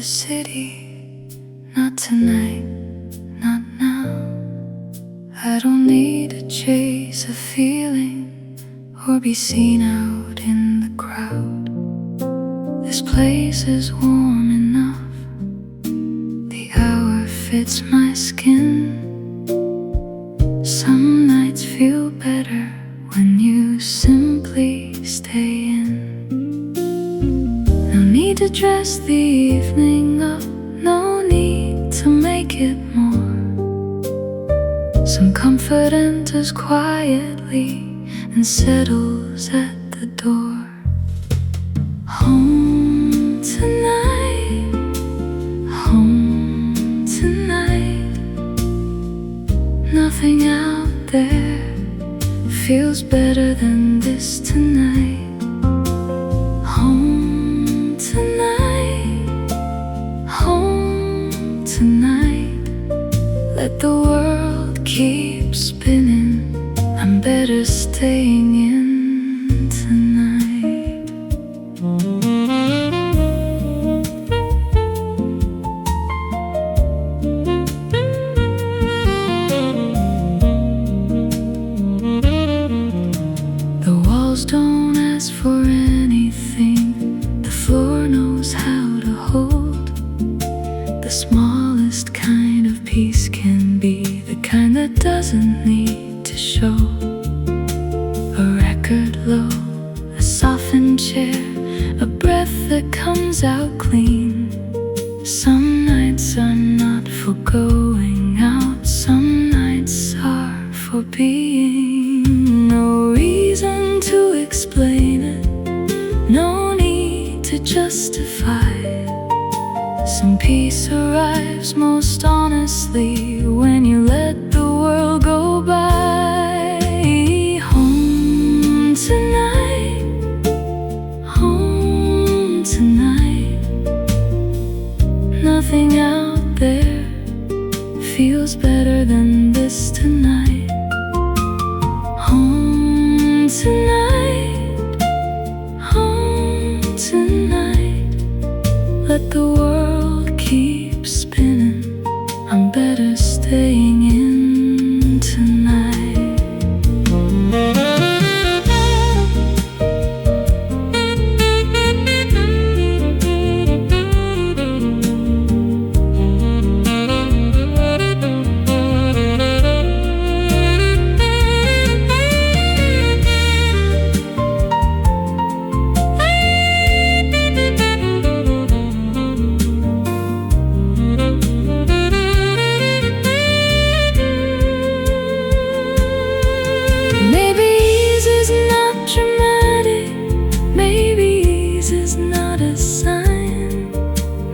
city. Not tonight, not now. I don't need to chase a feeling or be seen out in the crowd. This place is warm enough. The hour fits my skin. Some nights feel better when you simply stay in. No need to dress the evening up, no need to make it more. Some comfort enters quietly and settles at the door. Home tonight, home tonight. Nothing out there feels better than this tonight. Home tonight, home tonight. Let the world keep spinning. I'm better staying in tonight. The walls don't ask for anything. The floor knows how to hold. The smallest kind of peace can be the kind that doesn't need to show. A record low, a softened chair, a breath that comes out clean. Some nights are not for going out, some nights are for being. No reason to explain it, no need to justify it. Some peace arrives most honestly when you let the world go by. Home tonight, home tonight. Nothing out there feels better than this tonight. Home tonight, home tonight. Let the world keep spinning. I'm better staying in tonight.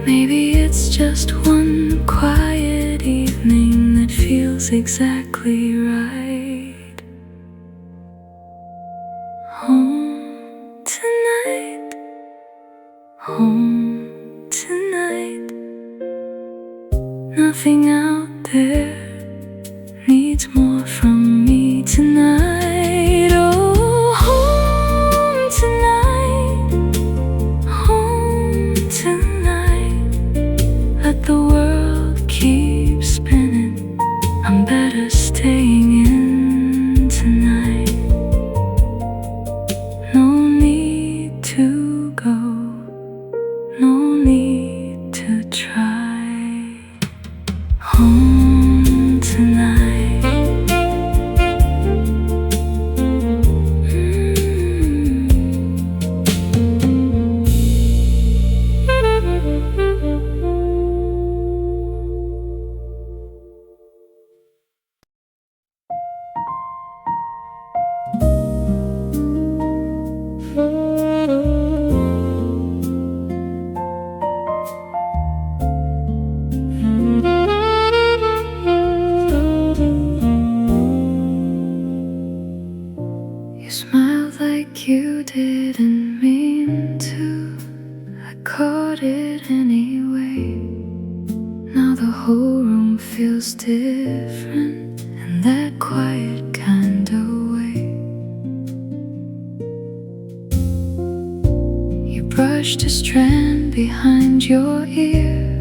Maybe it's just one quiet evening that feels exactly right. Home tonight, home tonight. Nothing out there needs more from me tonight. Oh, home tonight, home tonight. Let the world keep spinning. I'm better staying in tonight. No need to go, no need to try. Home tonight. Smiled like you didn't mean to. I caught it anyway. Now the whole room feels different in that quiet kind of way. You brushed a strand behind your ear.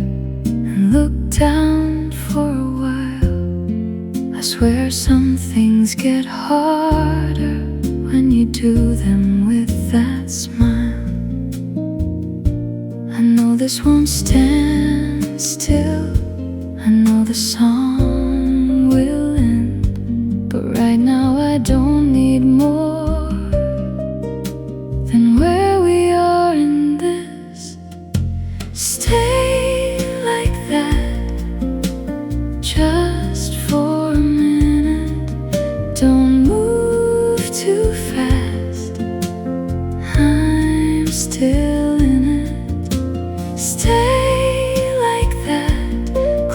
down for a while. I swear some things get harder when you do them with that smile. I know this won't stand still, I know the song will end, but right now I don't need more than where we are in this. Stay like that, just for a minute. Don't move too fast, I'm still in it. Stay like that,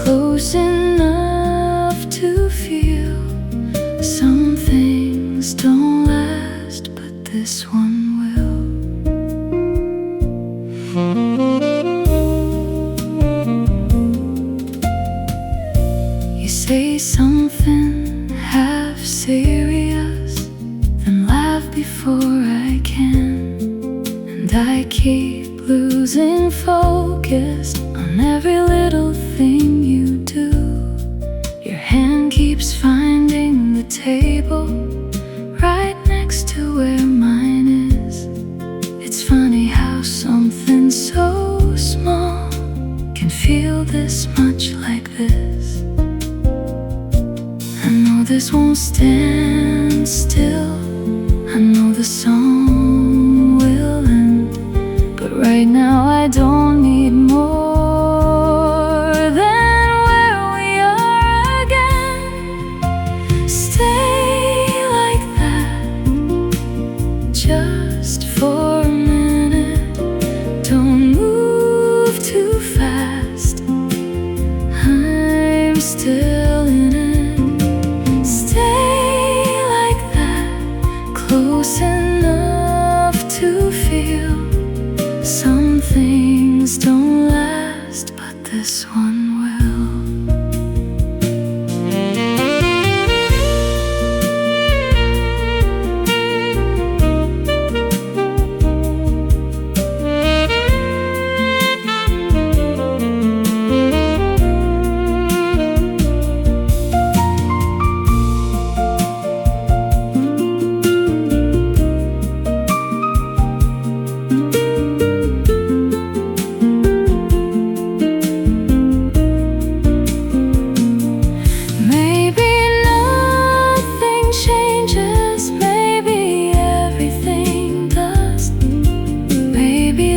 close enough to feel. Some things don't last, but this one will. You say something half serious, then laugh before I can, and I keep losing focus on every little thing you do. Your hand keeps finding the table right next to where mine is. It's funny how something so small can feel this much like this. I know this won't stand still, I know the song will end, but right now I don't need more than where we are again. Stay like that, just for a minute. Don't move too fast, I'm still in it. Stay like that, close enough to feel. Some things don't last, but this one will.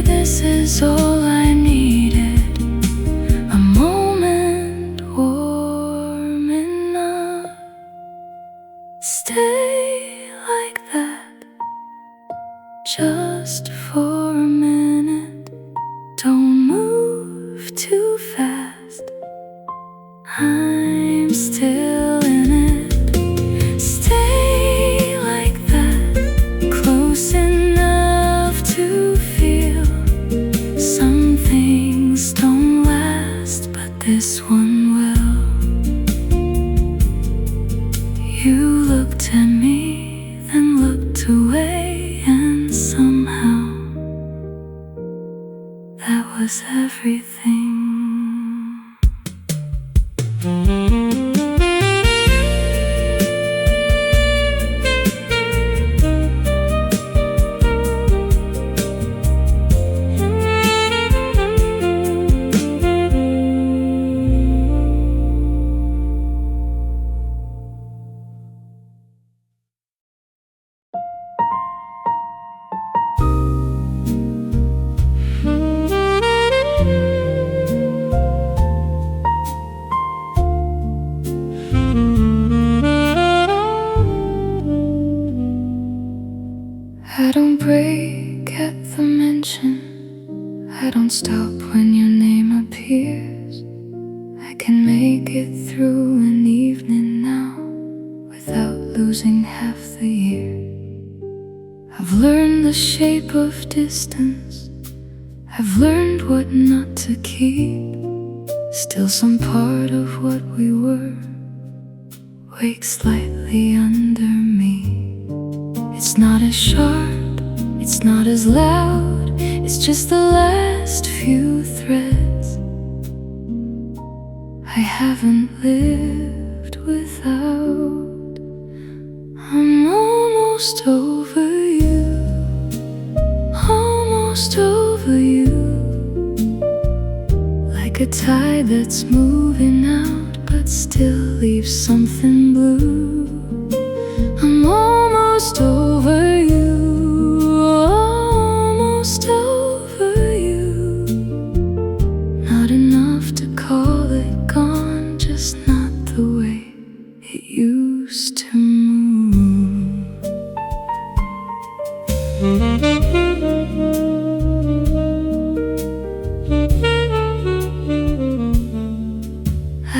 This is all I needed, a moment warm enough. Stay like that, just for a minute. Don't move too fast, I'm still in it. Stay like that, close enough to feel. Some things don't last, but this one will. You looked at me, then looked away, and somehow that was everything. I don't break at the mention, I don't stop when your name appears. I can make it through an evening now without losing half the year. I've learned the shape of distance, I've learned what not to keep. Still some part of what we were wakes slightly under me. It's not as sharp, it's not as loud, it's just the last few threads. haven't lived without. I'm almost over you, almost over you. Like a tide that's moving out but still leaves something blue. I'm almost over you, almost over you. Not enough to call it gone, just not the way it used to move.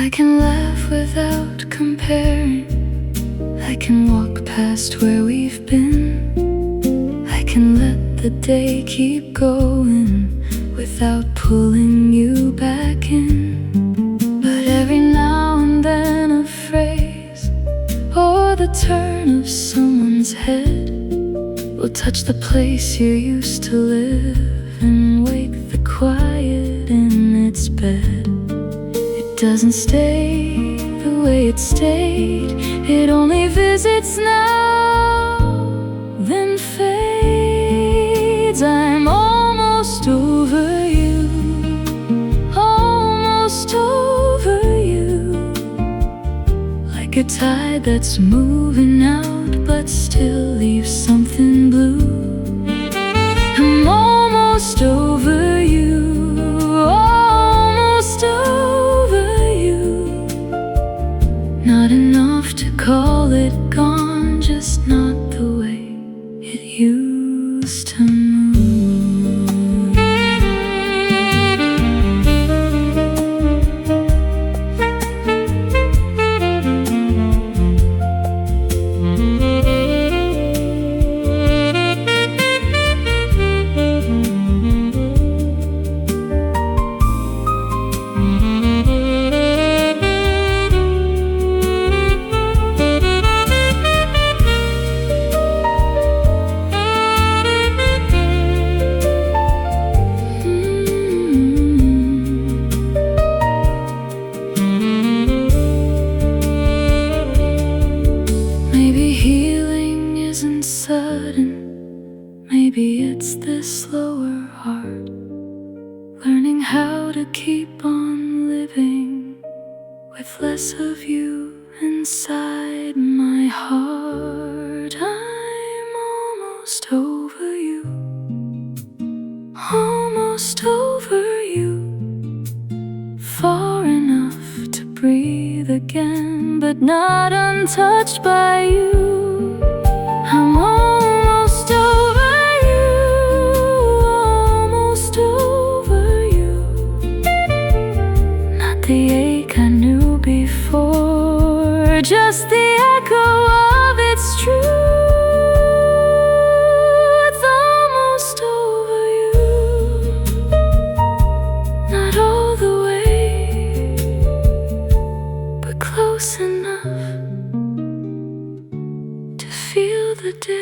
I can laugh without comparing. I can walk past where we've been. I can let the day keep going without pulling you back in. But every now and then a phrase or the turn of someone's head will touch the place you used to live and wake the quiet in its bed. It doesn't stay the way it stayed. It only visits now, then fades. I'm almost over you, almost over you. Like a tide that's moving out but still leaves something blue. I'm almost over you, almost over you. Not enough to call it gone, just not the way it used to move. Maybe healing isn't sudden. Maybe it's this slower heart, learning how to keep on living with less of you inside my heart. I'm almost over you, almost over you. Far enough to breathe again, but not untouched by you. I'm almost over you, almost over you. Not the ache I knew before, just the echo of its truth. Almost over you, not all the way, but close enough to feel the day.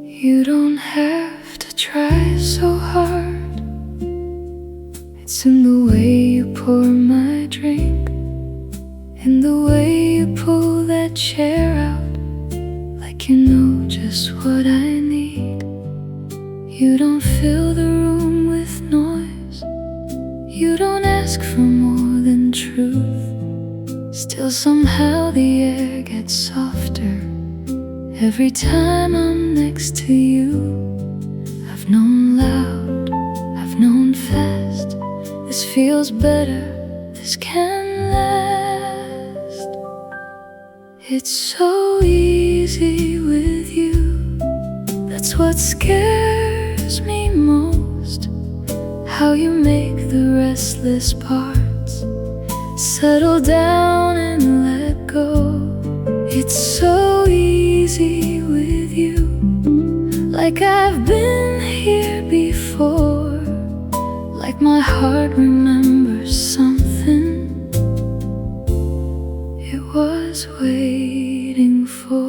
You don't have to try so hard. It's in the way you pour my drink, in the way you pull that chair out, like you know just what I need. You don't fill the room with noise. You don't ask for more than truth. Still somehow the air gets softer every time I'm next to you. I've known loud, I've known fast. This feels better, this can last. It's so easy with you. That's what scares me most. How you make the restless parts Settle down and let go. It's so easy with you, like I've been here before, like my heart remembers something it was waiting for.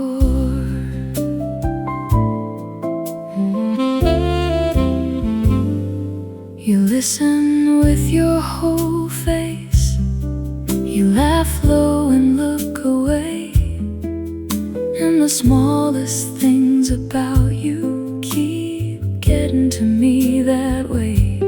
You listen with your whole face, you laugh low and look away, and the smallest things about you keep getting to me that way.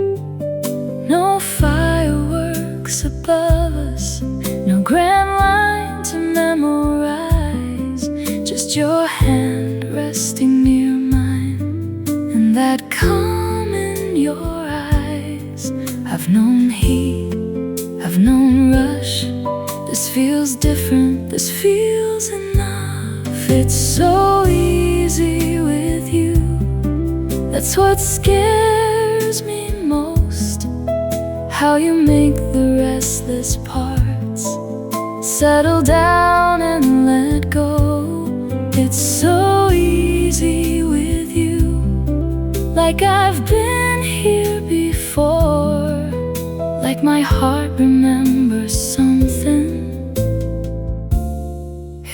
No fireworks above us, no grand line to memorize, just your hand resting near mine, and that calm in your eyes. I've known heat, I've known rush. This feels different, this feels enough. It's so easy with you, that's what scares me most. How you make the restless parts settle down and let go. It's so easy with you, like I've been here before, like my heart remembers something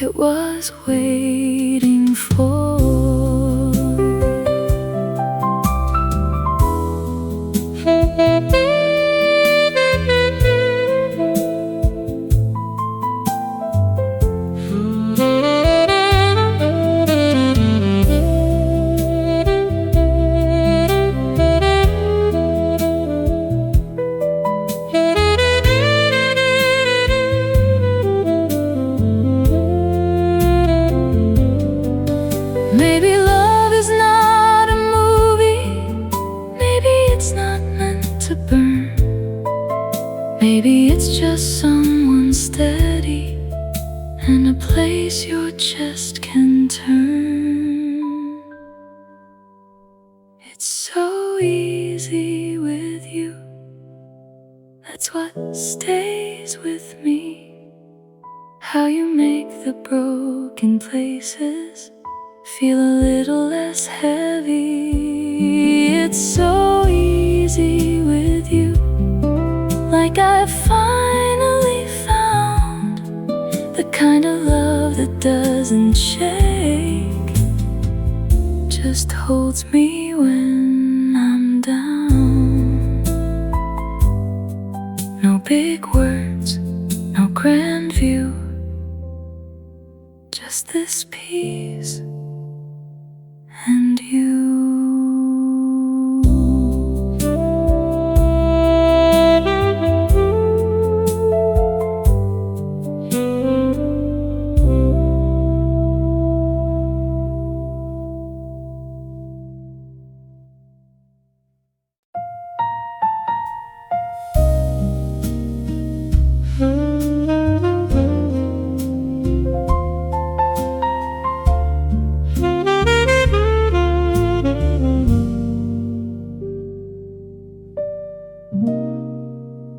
it was waiting for. Maybe love is not a movie, maybe it's not meant to burn. Maybe it's just someone steady and a place your chest can turn. It's so easy with you, that's what stays with me. How you make the broken places feel a little less heavy. It's so easy with you, like I've finally found the kind of love that doesn't shake, just holds me when I'm down. No big words, no grand view, just this peace and you.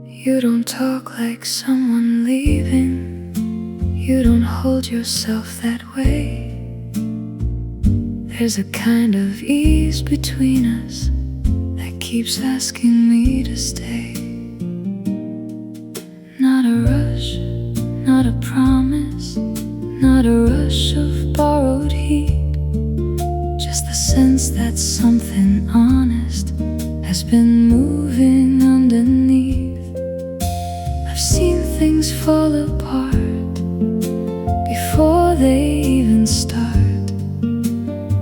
You don't talk like someone leaving, you don't hold yourself that way. There's a kind of ease between us that keeps asking me to stay. Not a rush, not a promise, not a rush of borrowed heat, just the sense that something honest has been moving underneath. I've seen things fall apart before they even start.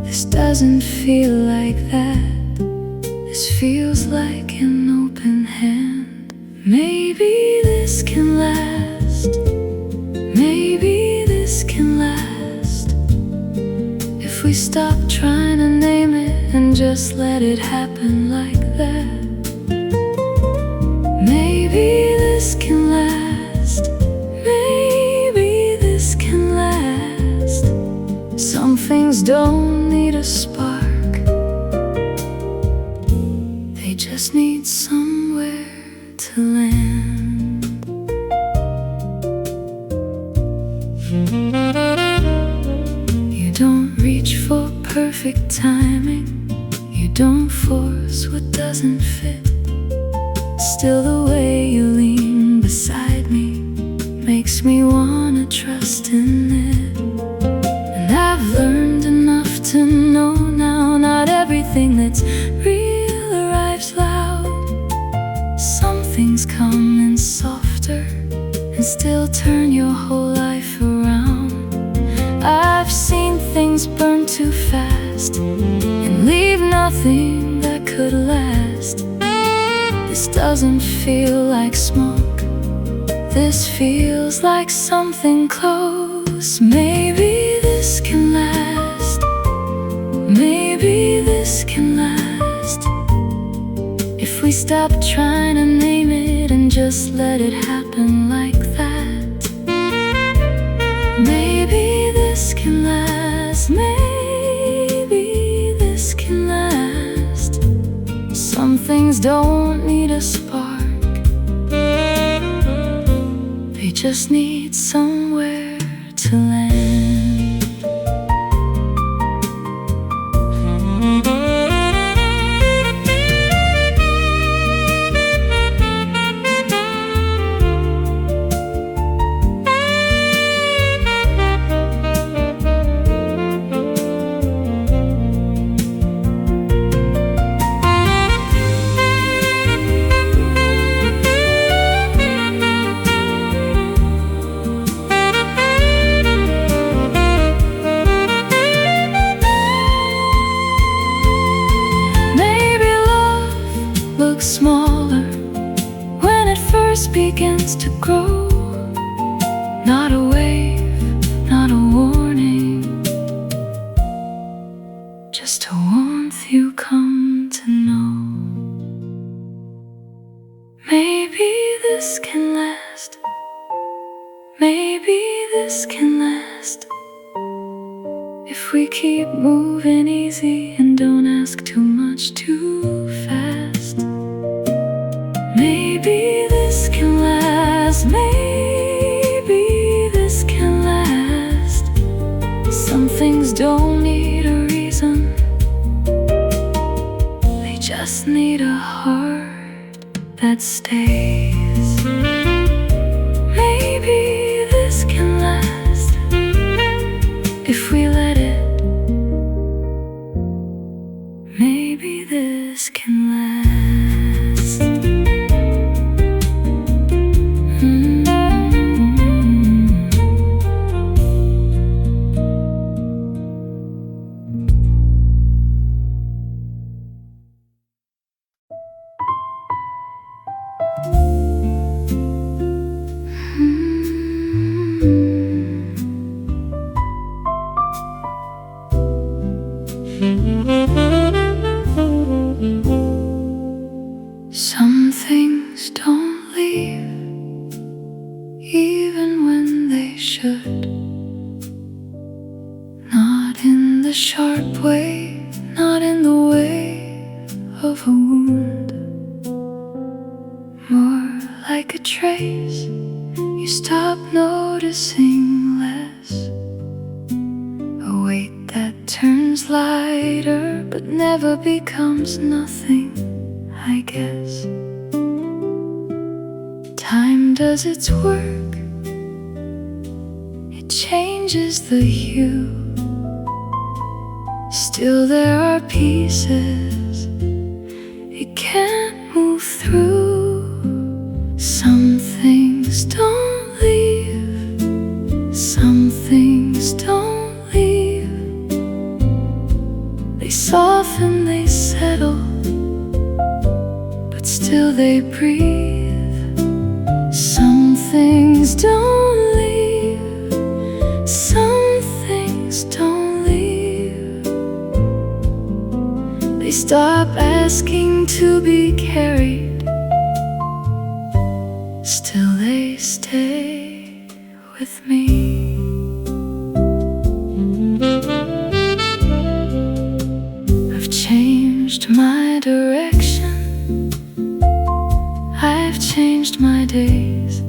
This doesn't feel like that, this feels like an open hand. Maybe this can last, maybe this can last, if we stop trying to name it and just let it happen like that. Maybe this can last, maybe this can last. Some things don't need a spark, they just need somewhere to land. perfect timing. You don't force what doesn't fit. Still the way you lean beside me makes me wanna trust in it. And I've learned enough to know now, not everything that's real arrives loud. Some things come in softer and still turn your whole life around. I've seen things burn too fast and leave nothing that could last. This doesn't feel like smoke, this feels like something close. Maybe this can last, maybe this can last, if we stop trying to name it and just let it happen like that. Maybe this can last, maybe this can last. Some things don't need a spark, they just need somewhere to land. Smaller when it first begins to grow. Not a wave, not a warning, just a warmth you come to know. Maybe this can last, maybe this can last, if we keep moving easy and don't ask too much too fast. Maybe this can last, maybe this can last. Some things don't need a reason, they just need a heart that stays. Maybe this can last, if we let it. Maybe this can last. Some things don't leave, even when they should. Not in the sharp way, not in the way of a wound. More like a trace you stop noticing less. A weight that turns lighter but never becomes nothing, I guess. Time does its work, it changes the hue. Still there are pieces it can't move through. Some things don't leave, some things don't leave. They soften, they settle, but still they breathe. Some things don't leave, some things don't leave. They stop asking to be carried, still they stay with me. I've changed my direction, I've changed my days.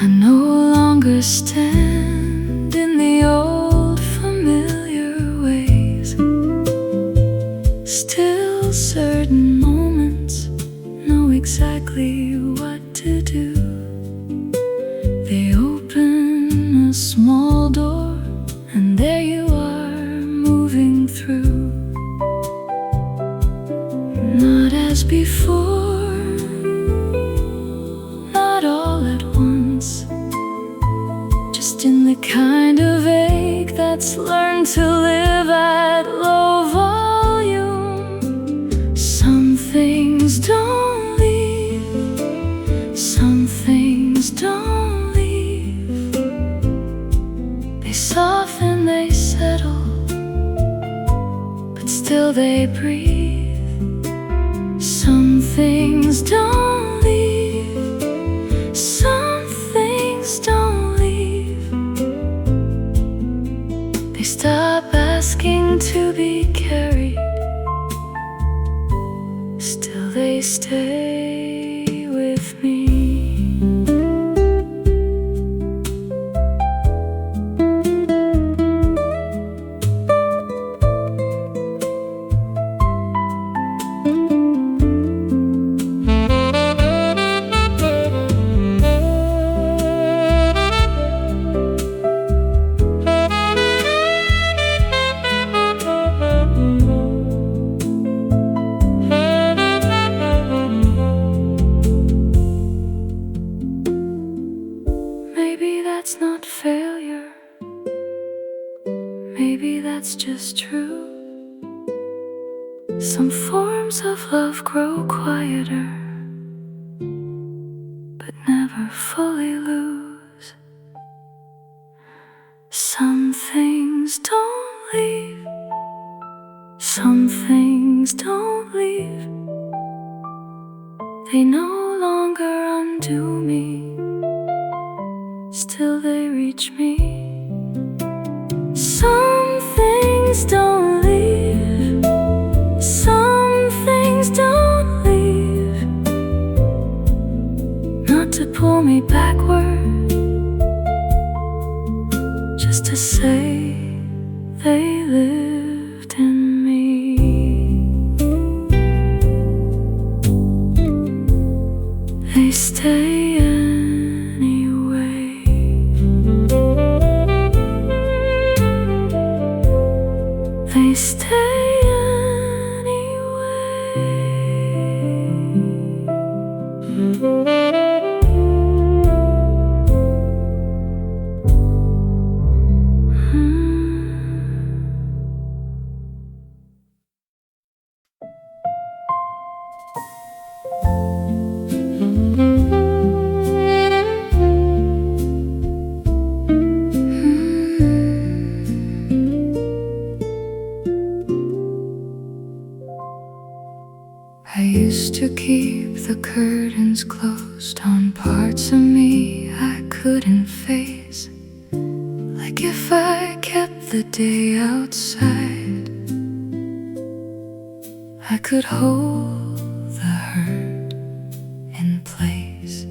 I no longer stand in the old familiar ways. exactly what to do. They open a small door, and there you are, moving through. Not as before, not all at once, just in the kind of ache that's learned to live at low volume. Some things don't leave, some things don't leave. They soften, they settle, but still they breathe. Some things don't leave, some things don't leave. They stop asking to be carried, still they stay with me. Maybe that's not failure, maybe that's just true. Some forms of love grow quieter, but never fully lose. Some things don't leave, some things don't leave. They no longer undo me, still they reach me. Some things don't leave, some things don't leave. Not to pull me backward, just to say they lived in me. They stay anyway. They stay anyway. I used to keep the curtains closed on parts of me I couldn't face. Like if I kept the day outside, I could hold the hurt in place.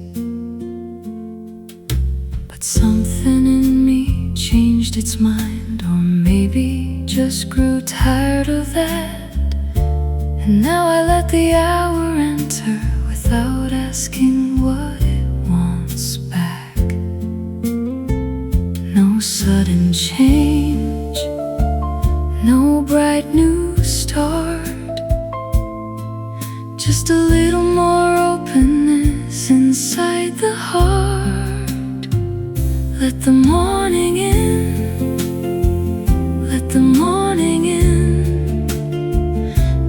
But something in me changed its mind, or maybe just grew tired of that. And now I let the hour enter without asking what it wants back. No sudden change, no bright new start, just a little more openness inside the heart. Let the morning in, let the morning in.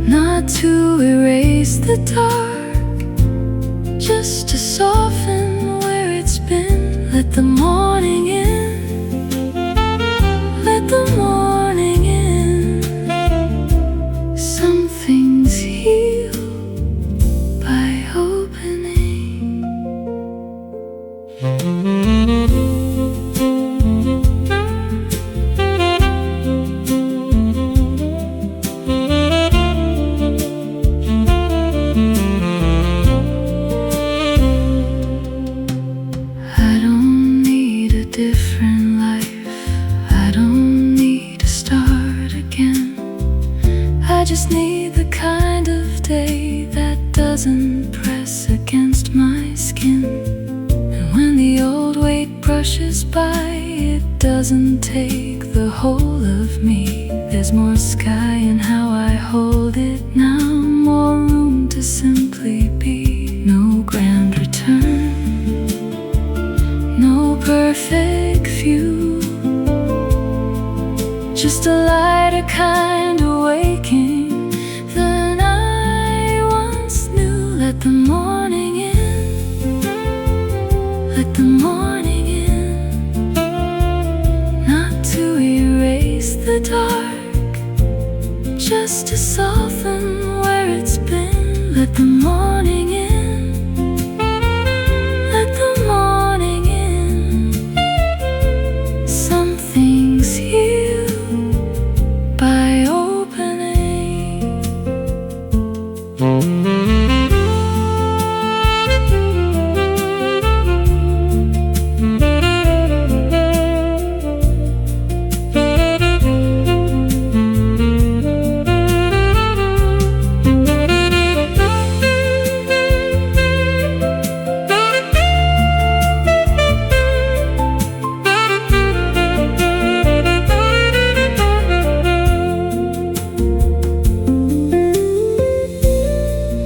Not to erase the dark, just to soften where it's been. Let the morning in, let the morning in. Some things heal by opening. Different life, I don't need to start again. I just need the kind of day that doesn't press against me. rushes by, it doesn't take the whole of me. There's more sky in how I hold it now, more room to simply be. No grand return, no perfect view, just a lighter kind of waking than I once knew. Let the morning in, let the morning in, not to erase the dark, just to soften where it's been. Let the morning in, let the morning in. Some things heal by opening.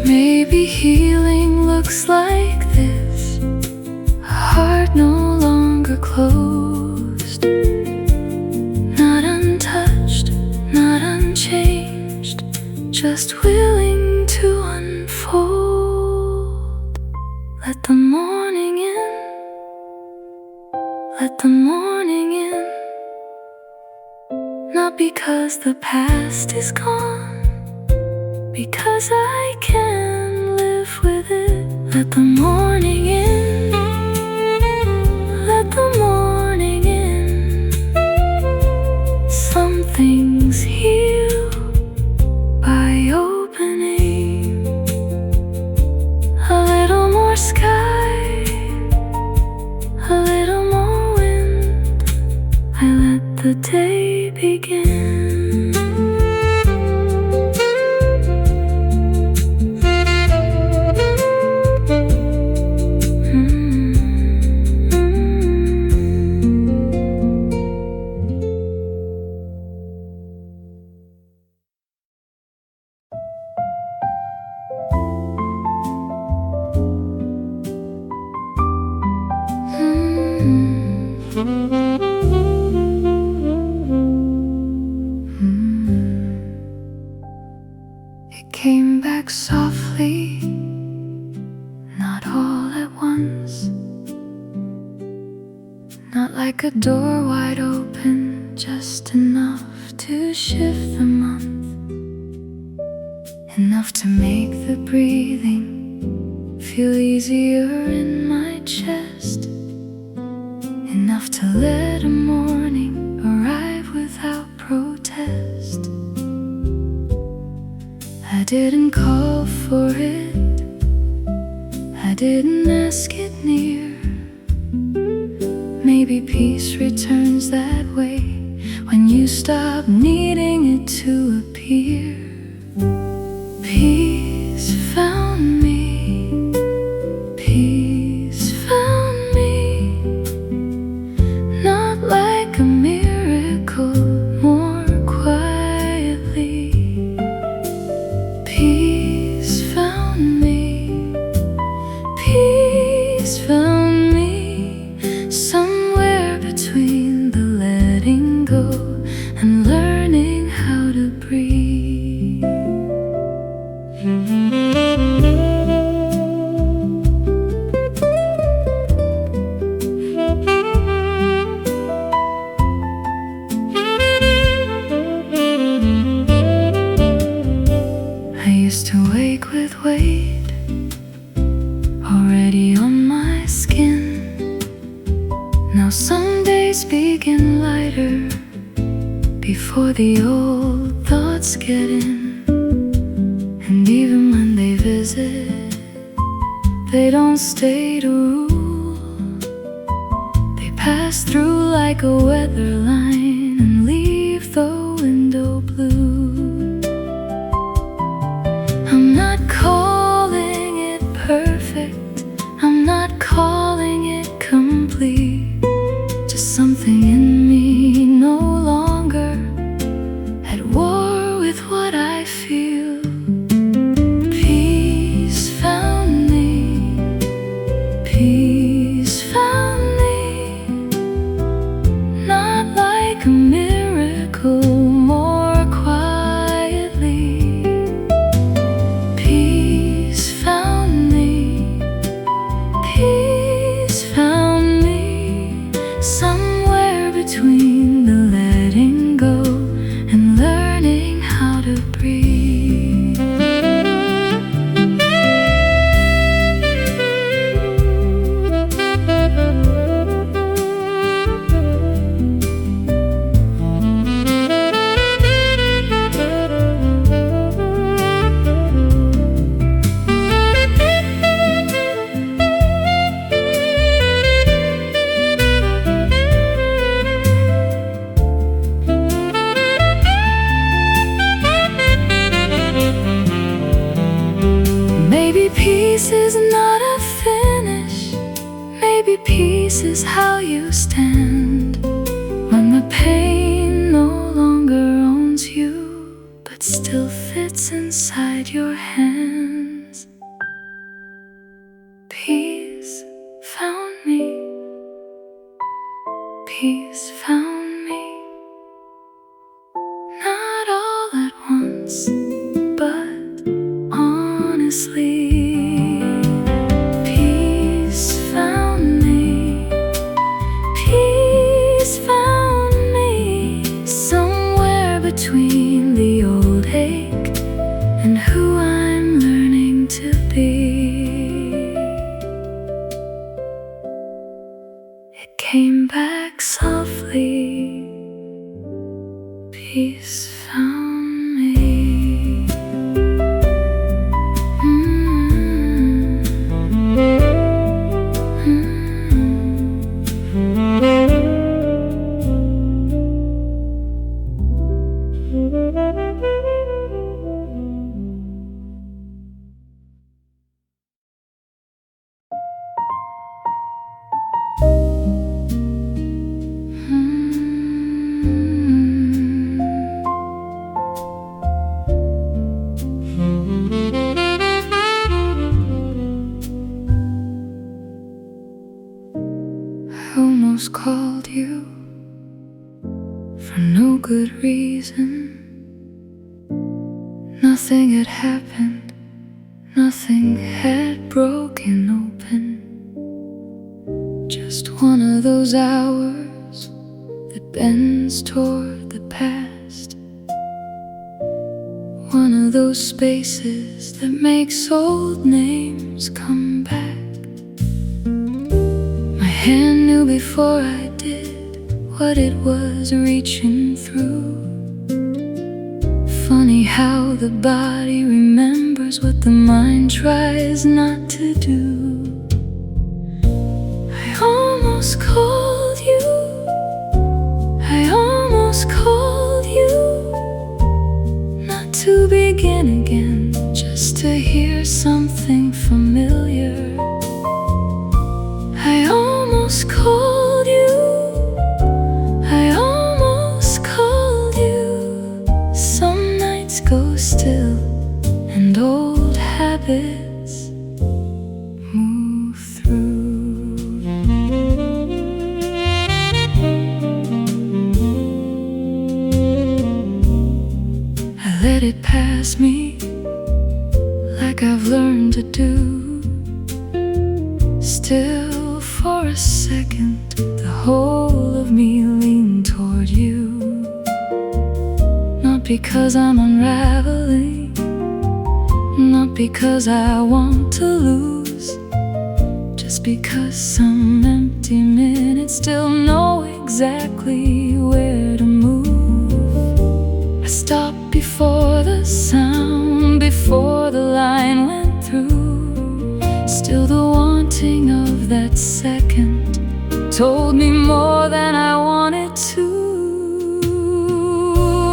Maybe healing looks like this, a heart no longer closed, not untouched, not unchanged, just willing to unfold. Let the morning in, let the morning in, not because the past is gone, because I can live with it. Let the morning in, let the morning in. Some things heal by opening. A little more sky, a little more wind. I let the day begin. It came back softly, not all at once, not like a door wide open, just enough to shift the month, enough to make the breathing feel easier in my chest, enough to let a morning arrive without protest. I didn't call for it, I didn't ask it near. Maybe peace returns that way when you stop needing it to appear. Peace found me, peace found me, not like a miracle, more quietly. Peace found me, peace found me, somewhere between the letting go and learning how to breathe. I used to wake with weight already on my skin. Now some days begin lighter before the old thoughts get in. And even when they visit, they don't stay to rule. They pass through like a weather line and leave the window blue. I'm not calling it perfect, I'm not calling it complete. is not a finish. Maybe peace is how you stand when the pain no longer owns you, but still fits inside your hands. Peace found me. Peace found me. Not all at once, but honestly. Peace found me. Peace found me. Somewhere between the old ache and who I'm learning to be. It came back softly. Peace found me. I almost called you for no good reason. Nothing had happened, nothing had broken open. Just one of those hours that bends toward the past. One of those spaces that makes old names come back. My hand knew before I did what it was reaching through. Funny how the body remembers what the mind tries not to do. I almost called you. I almost called you. Not to begin again, just to hear something familiar. I almost called you. I almost called you. Some nights go still and old habits move through. I let it pass me like I've learned to do. Still for a second, the whole of me leaned toward you. Not because I'm unraveling, not because I want to lose, just because some empty minutes still know exactly where to move. I stopped before the sound, before the line went through. Still the wanting of that second told me more than I wanted to.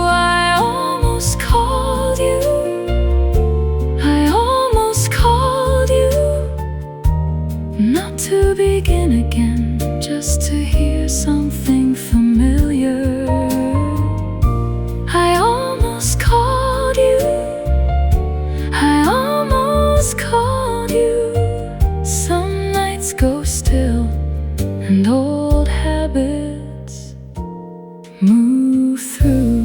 I almost called you. I almost called you. Not to begin again, just to hear something familiar. I almost called you. I almost called you. Some nights go still and old habits move through.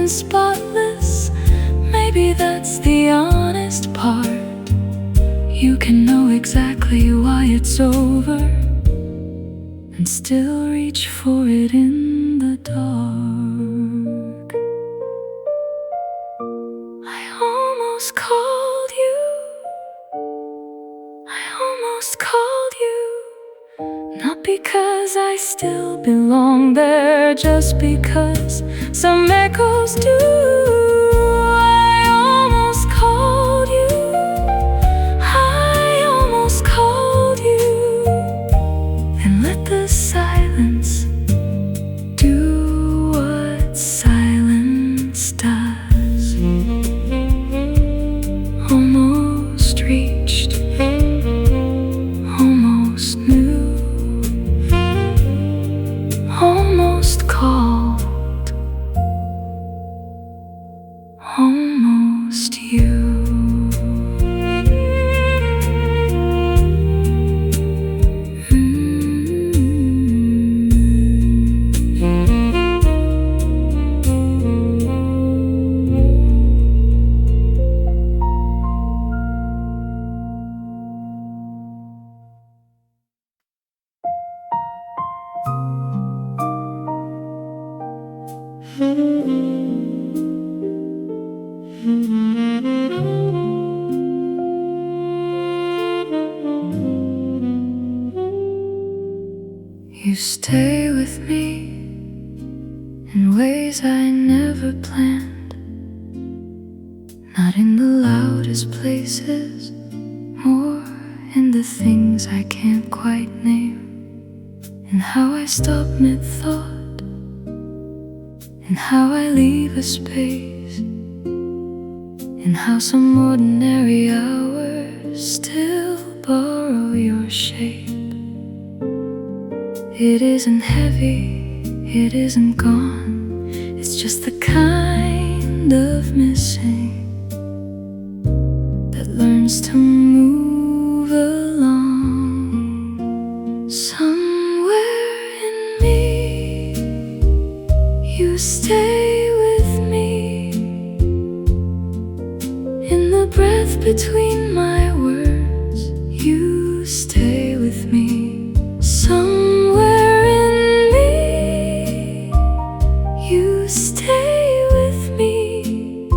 Spotless, maybe that's the honest part. You can know exactly why it's over and still reach for it in the dark. I almost called you. I almost called you. Not because I still belong there, just because some echoes do. I almost called you, I almost called you, and let the silence do what silence does. Almost reached, almost knew, almost called, almost you. You stay with me in ways I never planned, not in the loudest places, more in the things I can't quite name, and how I stop mid-thought, and how I leave a space, and how some ordinary hours still borrow your shape. It isn't heavy, it isn't gone, it's just the kind of missing that learns to move along. Somewhere in me, you stay with me, in the breath between my words, you stay with me. Somewhere in me, you stay with me,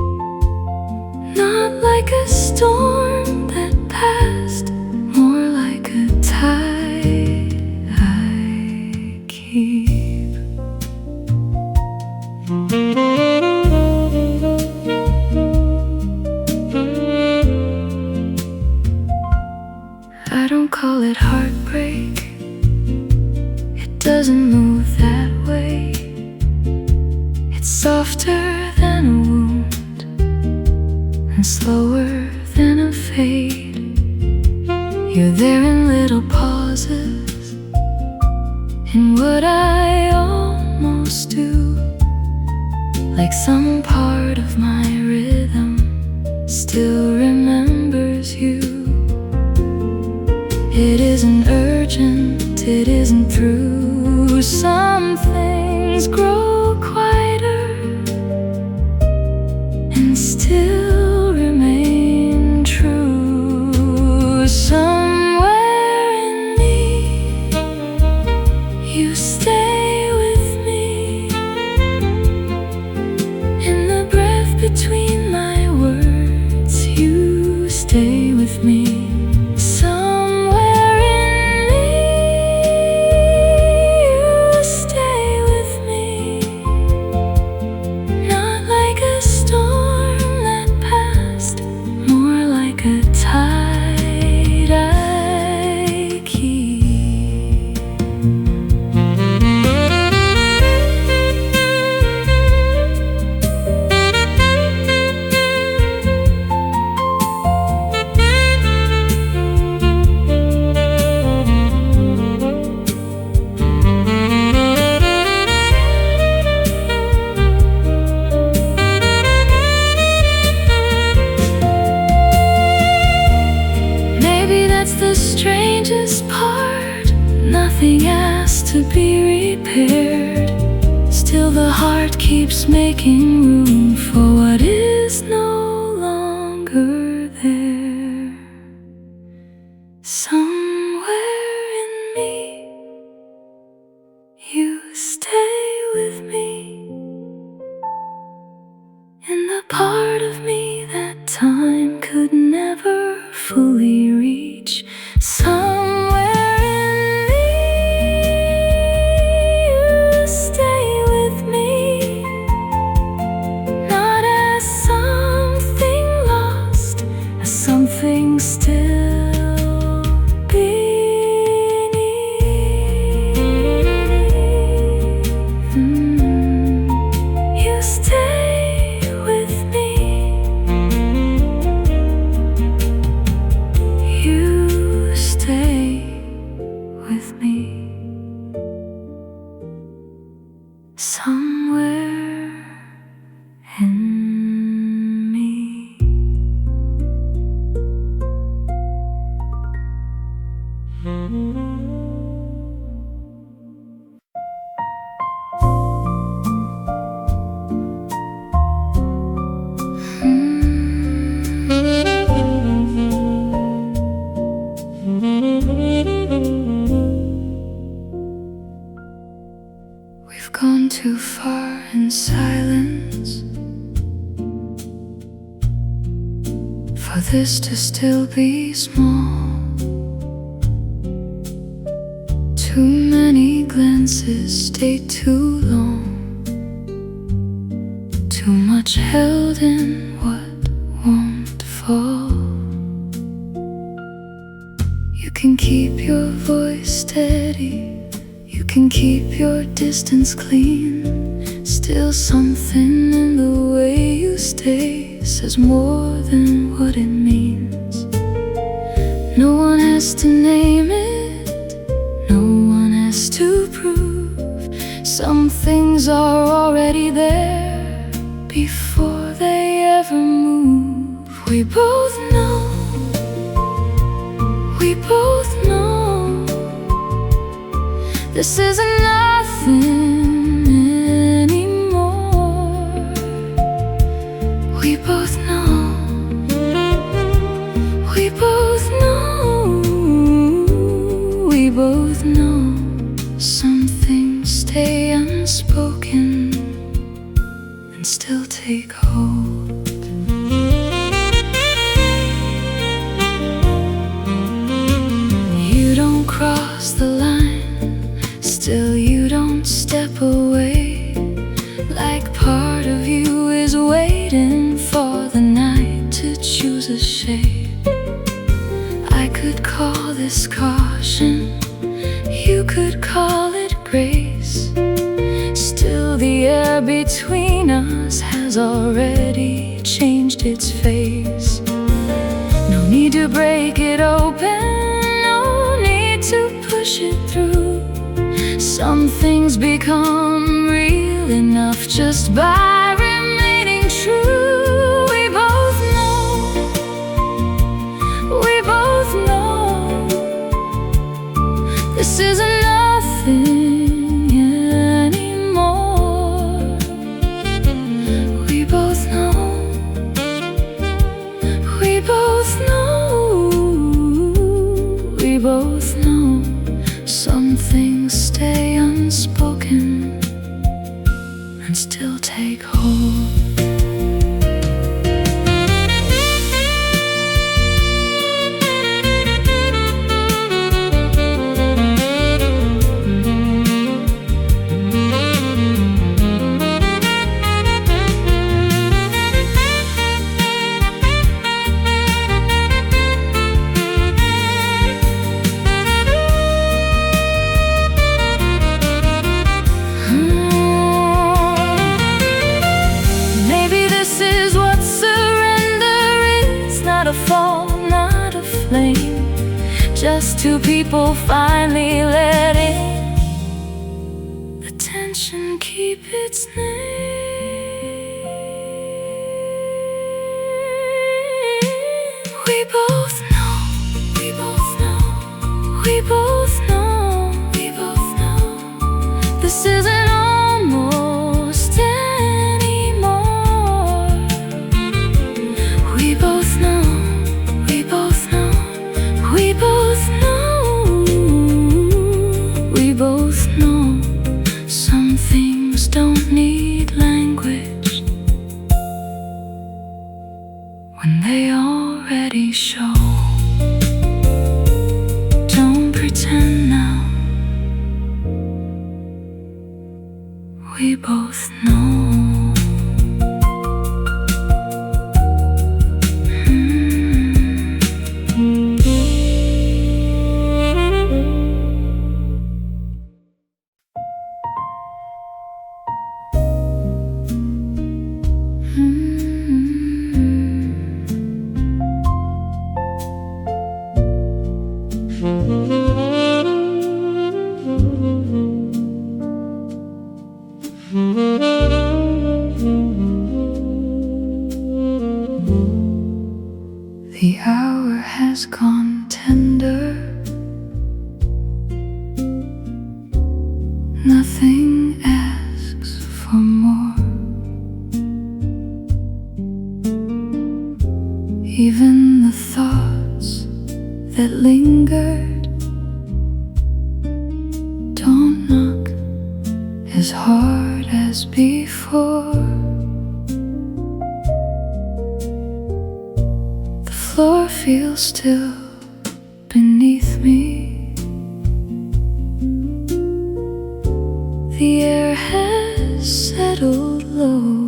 not like a storm that passed, more like a tide I keep. I don't call it heartbreak, it doesn't move that way. It's softer than a wound and slower than a fade. You're there in little pauses, in what I almost do, like some part of my rhythm still remembers you. It isn't urgent, it isn't through. Some things grow quieter and still remain true. Somewhere in me, you stay with me, in the breath between my words, you stay with me. Nothing has to be repaired, still the heart keeps making room for what is no longer there. Somewhere in me, you stay with me, in the part of me that time could never fully reach. Somewhere in me, me. Somewhere in me. We've gone too far in silence for this to still be small. Too many glances stay too long. Too much held in what won't fall. You can keep your voice steady, you can keep your distance clean. Still something in the way you stay says more than what it means. No one has to name it, no one has to prove. Some things are already there before they ever move. We both know, we both know, this isn't nothing anymore. We both know, we both know, we both know. Some things stay unspoken and still take hold. You don't cross the line, still you don't step away. Like part of you is waiting for the night to choose a shade. I could call this caution, you could call it grace. Still the air between us has already changed its face. No need to break it open, no need to push it through. Some things become real enough just by remaining true. We both know, we both know, this isn't nothing anymore. We both know, we both know, we both know. Some things stay unspoken and still take hold. Not a flame, just two people finally letting the tension keep its name. We both know, we both know, we both know, we both know, this isn't almost anymore. We both know, we both know, we both know. Some things don't need language when they already show. Don't pretend now, we both know. Nothing asks for more. Even the thoughts that lingered don't knock as hard as before. The floor feels still beneath me. The air has settled low,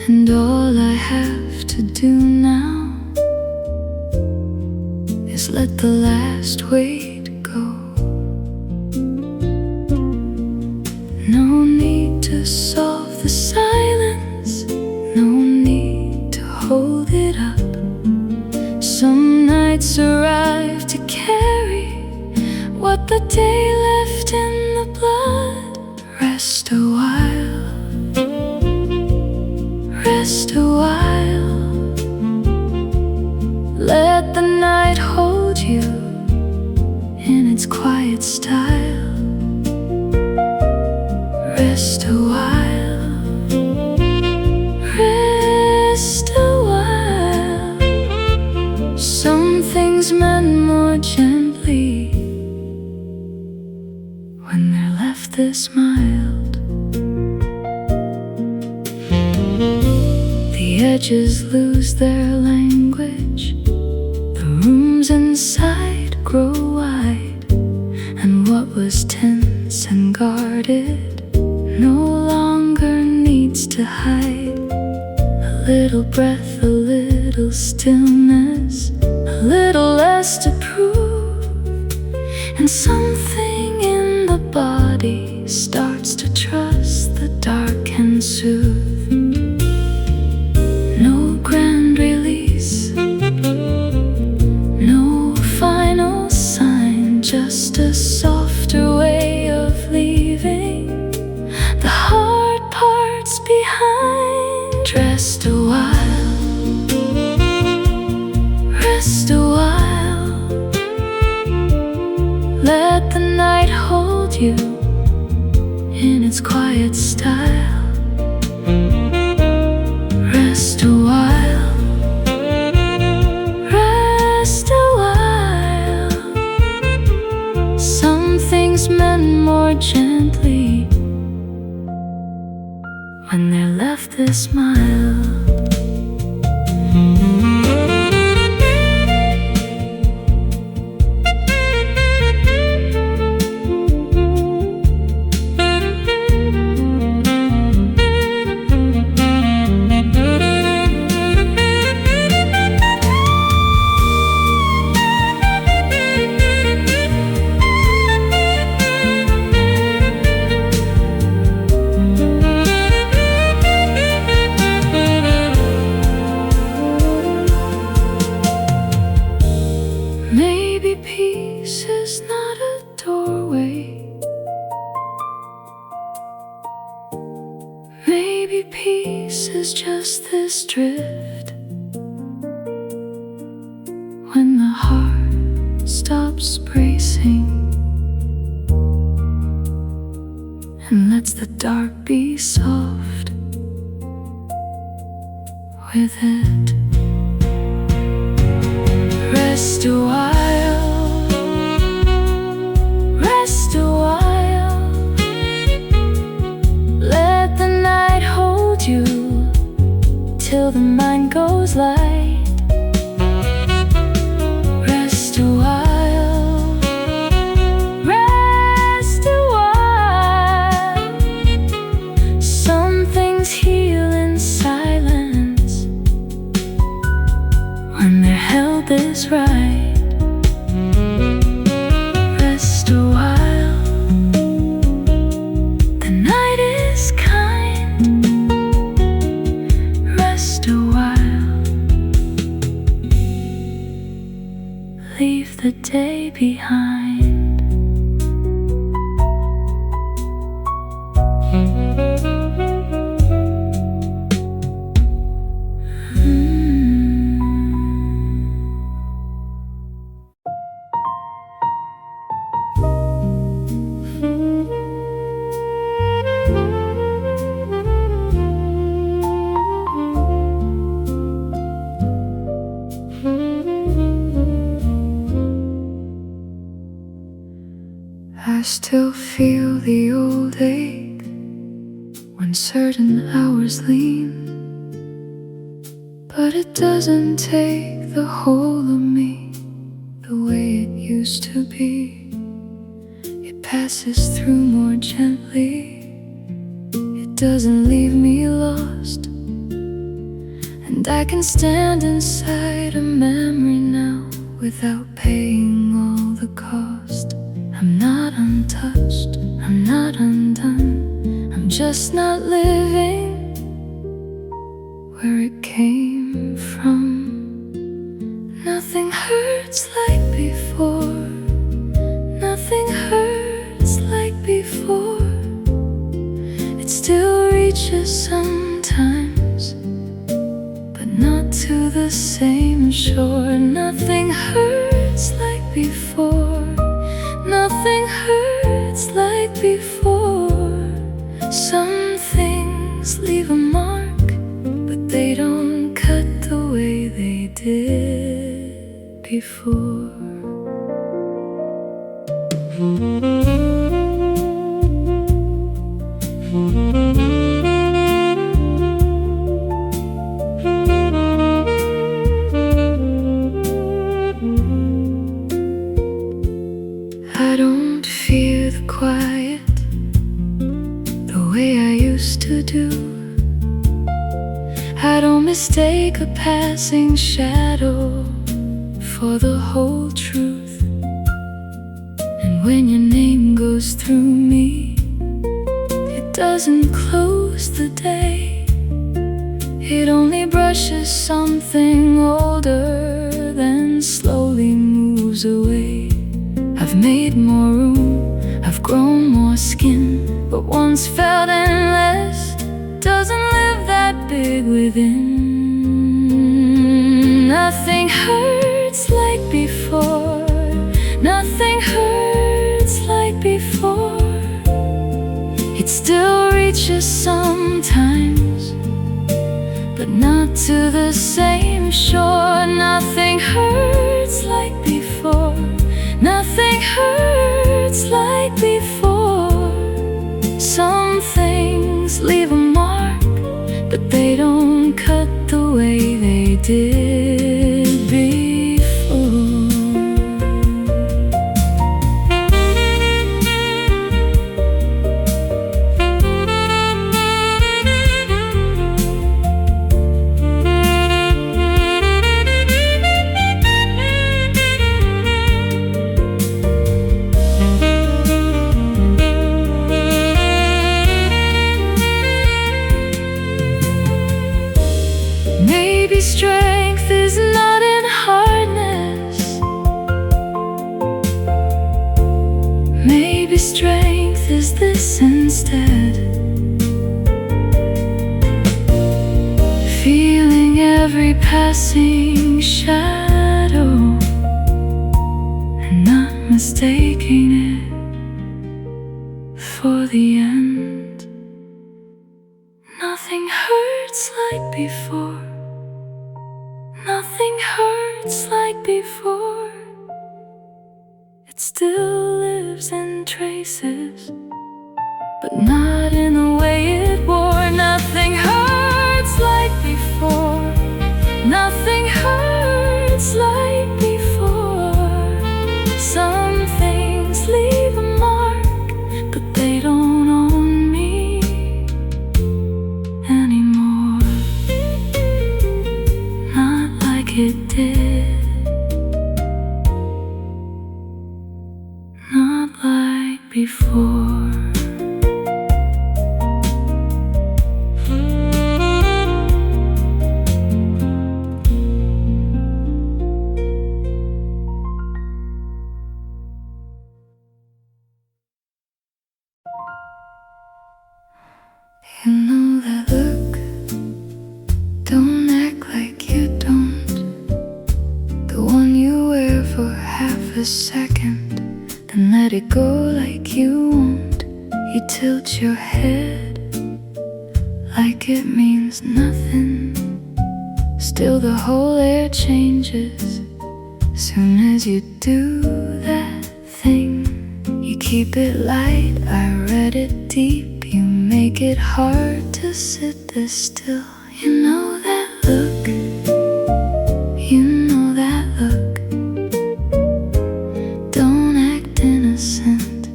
and all I have to do now is let the last weight go. No need to solve the silence, no need to hold it up. Some nights arrive to carry what the day left in the blood. Rest a while, rest a while. Let the night hold you in its quiet style. Rest a while, rest a while. Some things mend more gently when they're left this mild. The edges lose their language, the rooms inside grow wide, and what was tense and guarded no longer needs to hide. A little breath, a little stillness, a little less to prove, and something in the body starts to trust the dark and soothe. No grand release, no final sign, just a softer way of leaving the hard parts behind. Rest a while, rest a while. Let the night hold you in its quiet style. Rest a while, rest a while. Some things mend more gently when they're left this mild. Maybe peace is not a doorway. Maybe peace is just this drift. When the heart stops bracing and lets the dark be soft with it. Rest a while, rest a while. Let the night hold you till the mind goes light. Rest a while, rest a while. Some things heal in silence when they're held this right. Rest a while, the night is kind. Rest a while, leave the day behind. I still feel the old ache when certain hours lean, but it doesn't take the whole of me the way it used to be. It passes through more gently. It doesn't leave me lost, and I can stand inside a memory now without paying all the cost. I'm not untouched, I'm not undone, I'm just not living where it came from. Nothing hurts like before, nothing hurts like before. It still reaches sometimes, but not to the same shore. Nothing hurts like before, nothing hurts like before. Some things leave a mark, but they don't cut the way they did before. I don't fear the quiet the way I used to do. I don't mistake a passing shadow for the whole truth. And when your name goes through me, it doesn't close the day. It only brushes something older, then slowly moves away. I've made more room, I've grown more skin, but once felt endless doesn't live that big within. Nothing hurts like before, nothing hurts like before. It still reaches sometimes, but not to the same shore. Nothing hurts like before, nothing hurts like before. Some things leave a mark, but they don't cut the way they did before. Maybe strength is not in hardness. Maybe strength is this instead. Feeling every passing shadow and not mistaking it for the end. Nothing hurts like before, nothing hurts like before. It still lives in traces, but not in the way it wore. Nothing hurts like before, nothing hurts like before. Some things leave a mark, but they don't own me anymore. Not like it did, not like before. You know that look, don't act like you don't. The one you wear for half a second, then let it go like you won't. You tilt your head like it means nothing. Still the whole air changes soon as you do that thing. You keep it light, I read it deep. You make it hard to sit this still. You know that look, you know that look. Don't act innocent.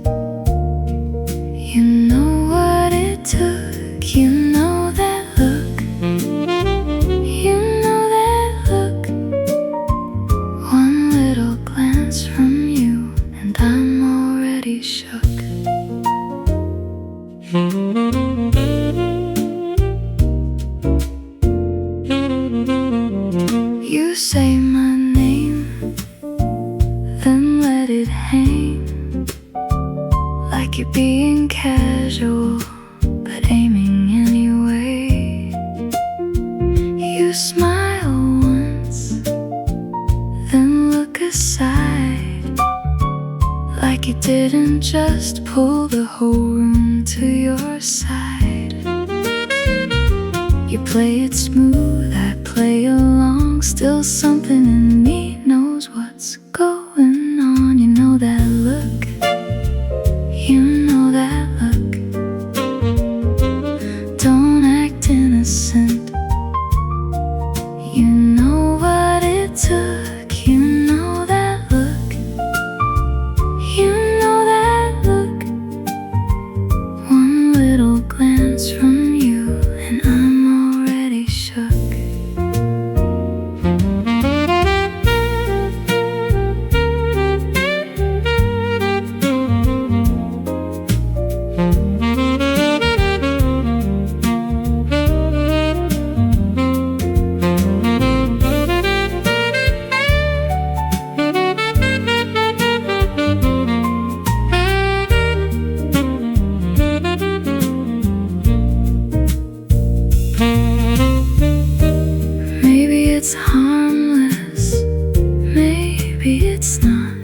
You know what it took. You know that look, you know that look. One little glance from you and I'm already shook. You say my name, then let it hang, like you're being casual, but aiming anyway. You smile once, then look aside, like you didn't just pull the whole room to your side. You play it smooth, I play along. Still something in me knows what's going on. You know that look, you know that look. Don't act innocent. You know what it took. You know that look, you know that look. One little glance from you and I'm already shook. Maybe it's harmless, maybe it's not.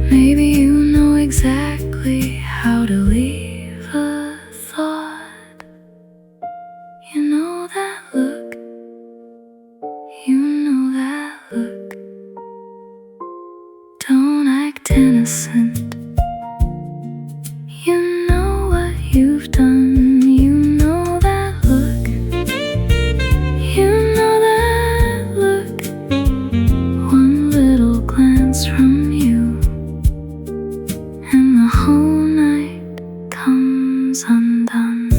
Maybe you know exactly how to leave a thought. You know that look, you know that look. Don't act innocent. You know what you've done. You know that look, you know that look. One little glance from you and the whole night comes undone.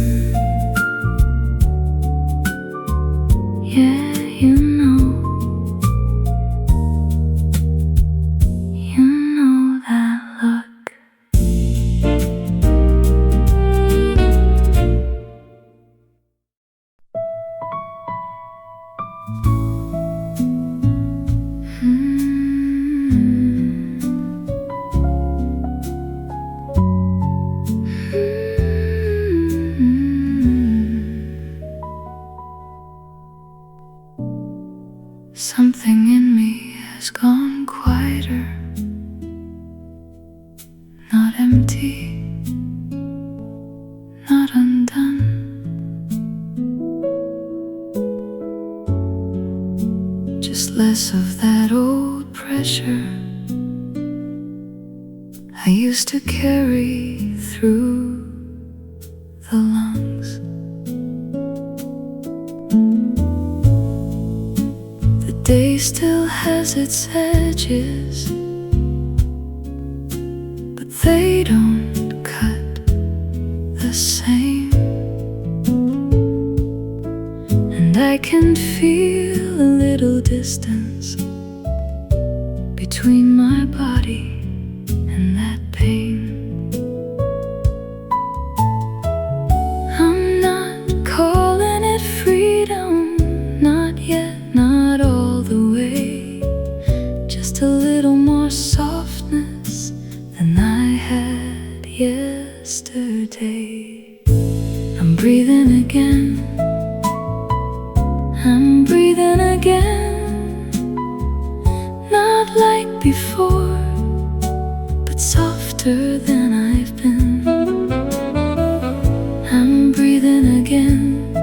Yeah, you know that look. Something in me has gone quieter, not empty, not undone. Just less of that old pressure I used to carry through the lungs. The day still has its edges, but they don't cut the same. And I can feel a little distance between my body and that pain. I'm not calling it freedom, not yet, not all the way. Just a little more softness than I had yesterday. I'm breathing again, I'm breathing again. Not like before, but softer than I've been. I'm breathing again,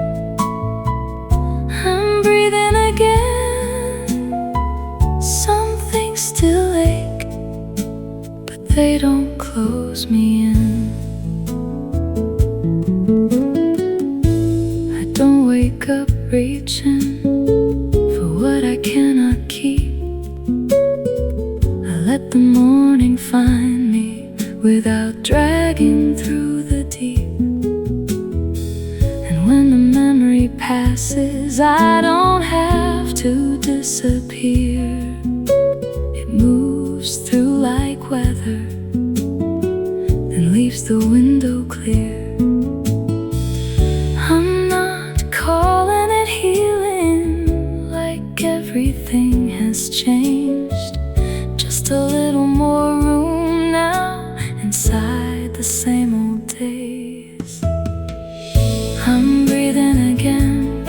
I'm breathing again. Some things still ache, but they don't close me in. I don't wake up reaching for what I cannot keep. I let the morning find me without dragging through the deep. And when the memory passes, I don't have to disappear. It moves through like weather, then leaves the window clear. I'm not calling it healing, like everything has changed. Just a little more room now inside the same old days. I'm breathing again,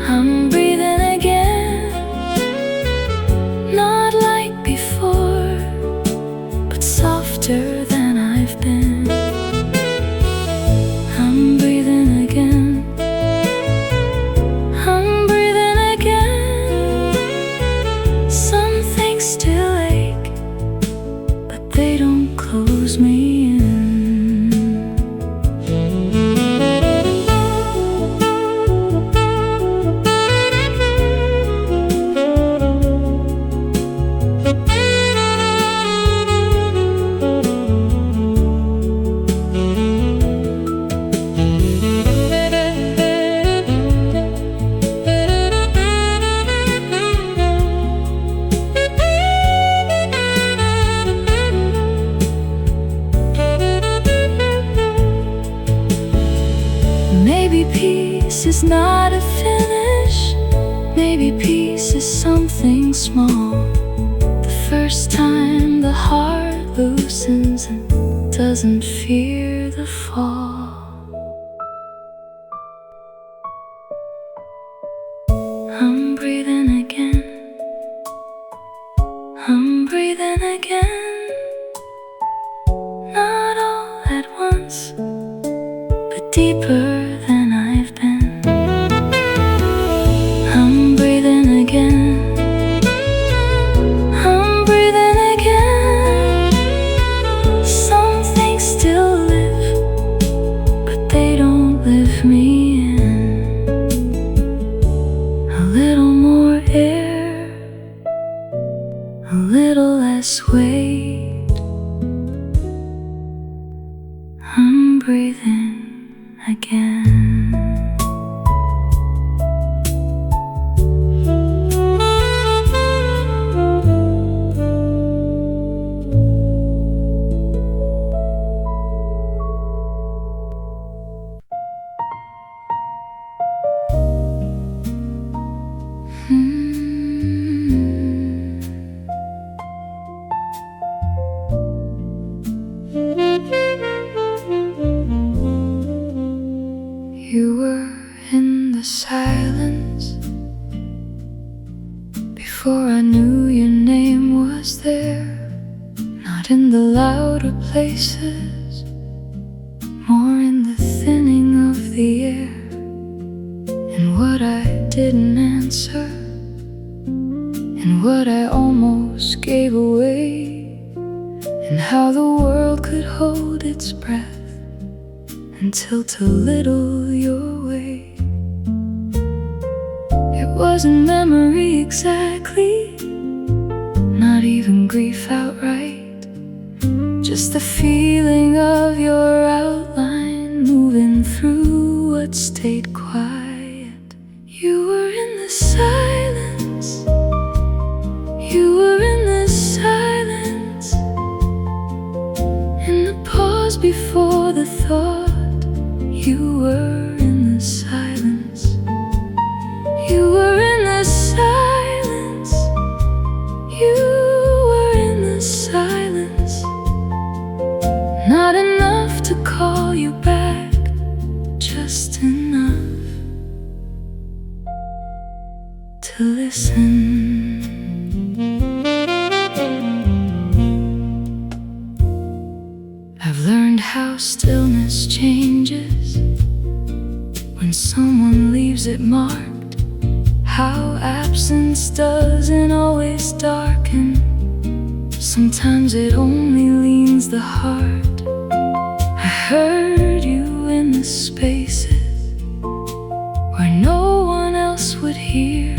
I'm breathing again. Not like before, but softer than I've been. I'm breathing again, I'm breathing again. Some things still ache, but they don't close me in. Maybe peace is not a finish. Maybe peace is something small. The first time the heart loosens and doesn't fear the fall. I'm breathing again, I'm breathing again. Not all at once, but deeper than I've been. I'm breathing again, I'm breathing again. Some things still live, but they don't live me in. A little more air, a little less weight. I'm breathing again. You were in the silence before I knew your name was there. Not in the louder places, more in the thinning of the air. And what I didn't answer, and what I almost gave away, and how the world could hold its breath and tilt a little your way. It wasn't memory exactly, not even grief outright, just the feeling of your outline moving through what stayed quiet. You were in the silence, you were in the silence, in the pause before the thought. You were in the silence, you were in the silence, you were in the silence. Not enough to call you back, just enough to listen. I've learned how stillness changes when someone leaves it marked, how absence doesn't always darken sometimes it only leans the heart. I heard you in the spaces where no one else would hear,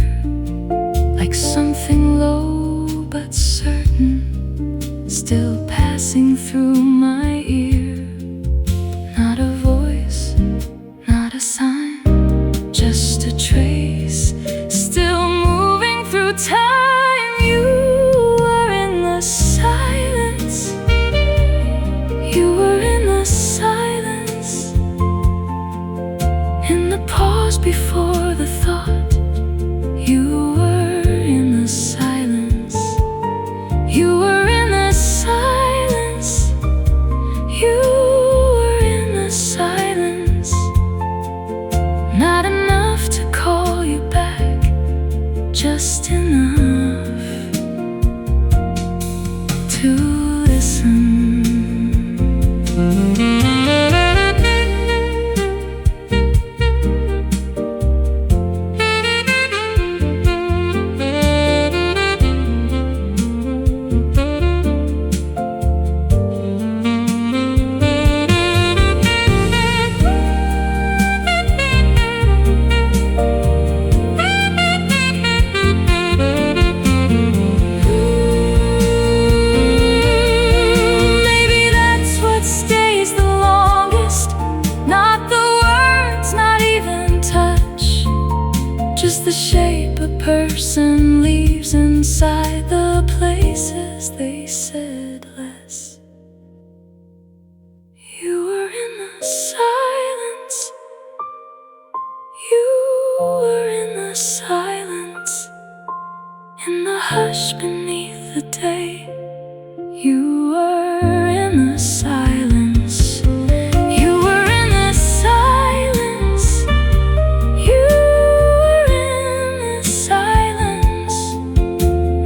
like something low but certain, still passing through my ear. Not a voice, not a sign, just a trace, still moving through time. You were in the silence. You were in the silence, in the pause before the thought. You were in the silence. You were in the silence. You were in the silence. Not enough to call you back, just enough to listen. Just the shape a person leaves inside the places they said less. You were in the silence. You were in the silence, in the hush beneath the day. You were in the silence. You were in the silence. You were in the silence.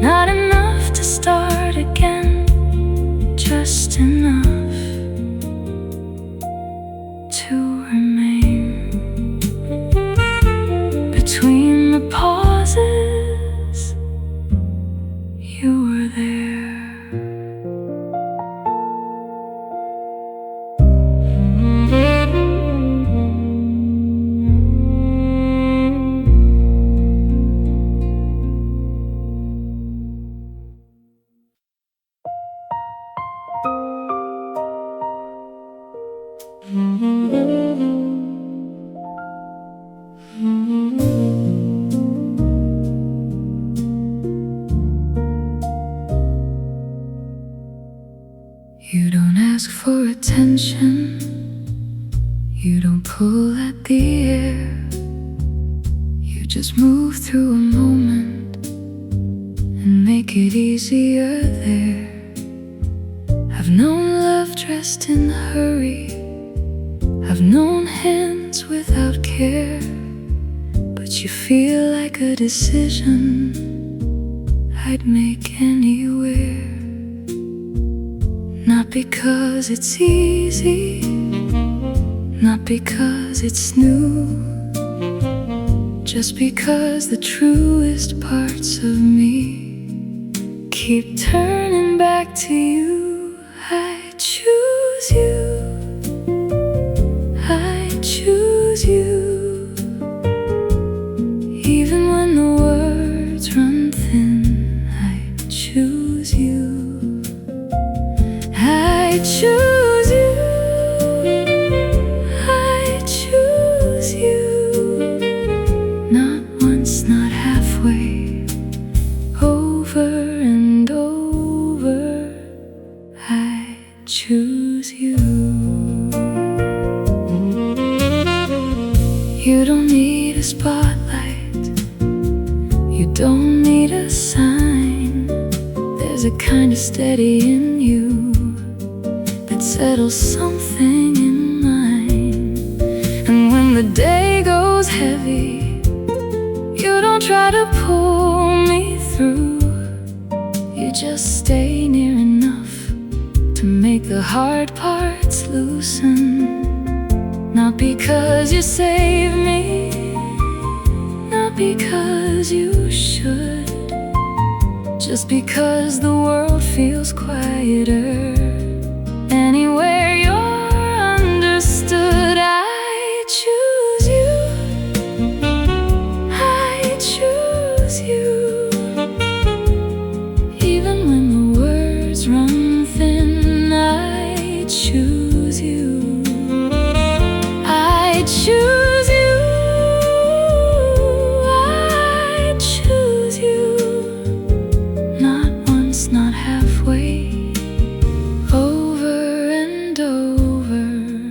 Not enough to start again, just enough to remain. Between the pauses, you were there. You don't ask for attention. You don't pull at the air. You just move through a moment and make it easier there. I've known love dressed in hurry. I've known hands without care. But you feel like a decision I'd make anywhere. Not because it's easy, not because it's new, just because the truest parts of me keep turning back to you. I choose you. I choose you. Even when the words run thin, I choose you. I choose you. I choose you. Not once, not halfway, over and over. I choose you. You don't need a spotlight. You don't need a sign. There's a kind of steady in you that settles something in mine. And when the day goes heavy, you don't try to pull me through. You just stay near enough to make the hard parts loosen. Not because you save me, not because you should, just because the world feels quieter. Anywhere you're understood, I choose you. I choose you. Even when the words run thin, I choose you. I choose you. I choose you. Not once, not halfway, over and over,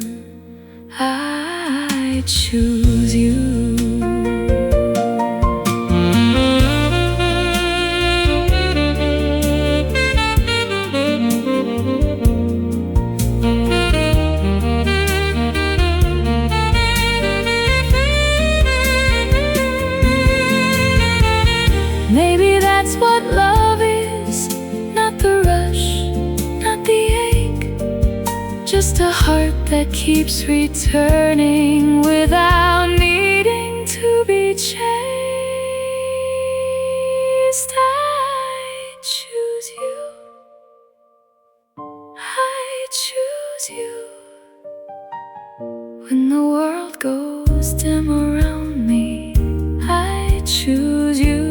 I choose you. Maybe that's what love is, not the rush, not the ache, just a heart that keeps returning without needing to be chased. I choose you. I choose you. When the world goes dim around me, I choose you.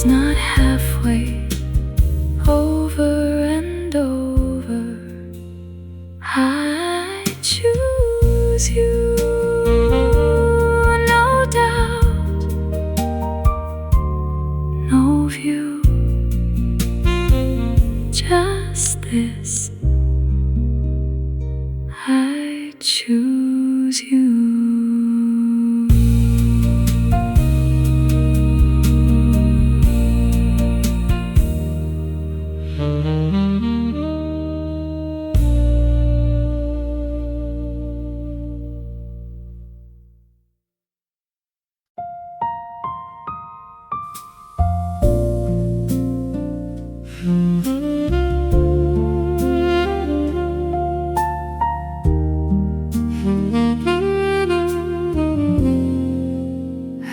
Not halfway, over and over, I choose you. No doubt, no view, just this, I choose you.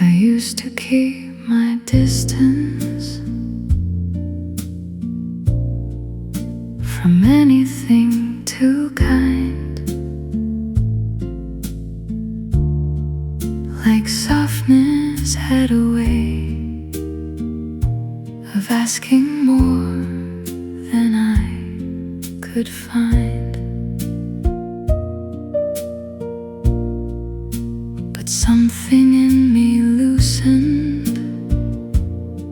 I used to keep my distance from anything too kind, like softness had a way of asking more than I could find. But something in me loosened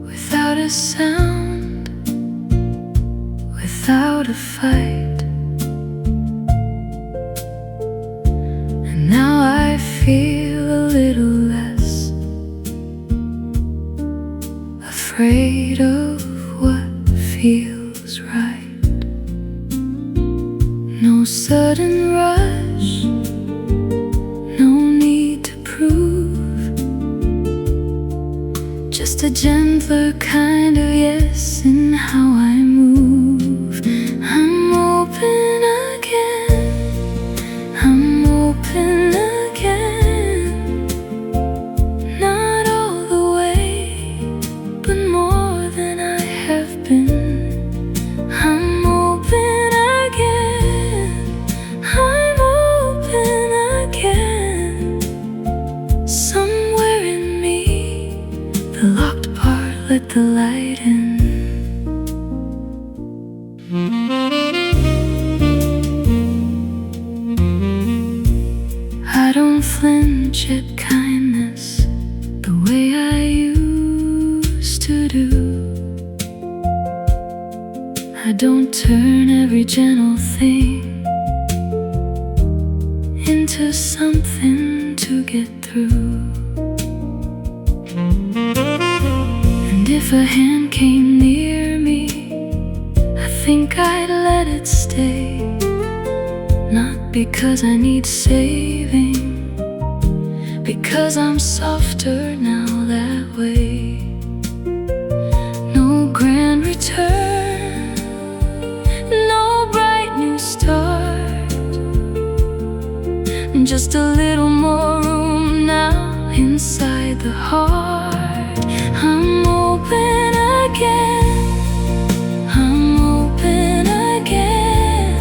without a sound, without a fight. And now I feel a little less afraid of what feels right. No sudden rush, no need to prove, just a gentler kind of yes in how I move. I'm open again, I'm open again. Not all the way, but more than I have been. I'm open again, I'm open again. Somewhere in me, the locked part let the light in. I don't flinch at kindness the way I used to do. I don't turn every gentle thing into something to get through. And if a hand came near me, I think I'd let it stay. Not because I need saving, because I'm softer now that way. No grand return, no bright new start, more room now inside the heart. I'm open again, I'm open again.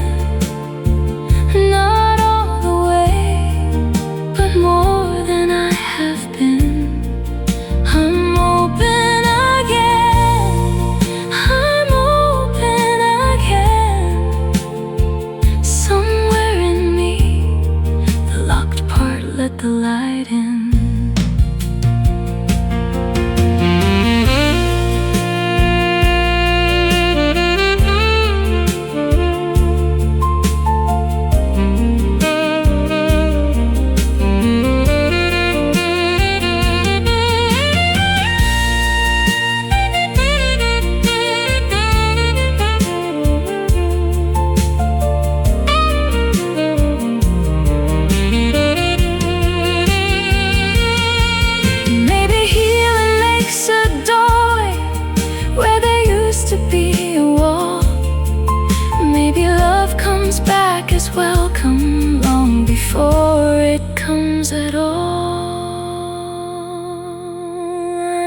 Not all the way, but more than I have been. I'm open again, I'm open again. Somewhere in me, the locked part let the light in. Welcome long before it comes at all.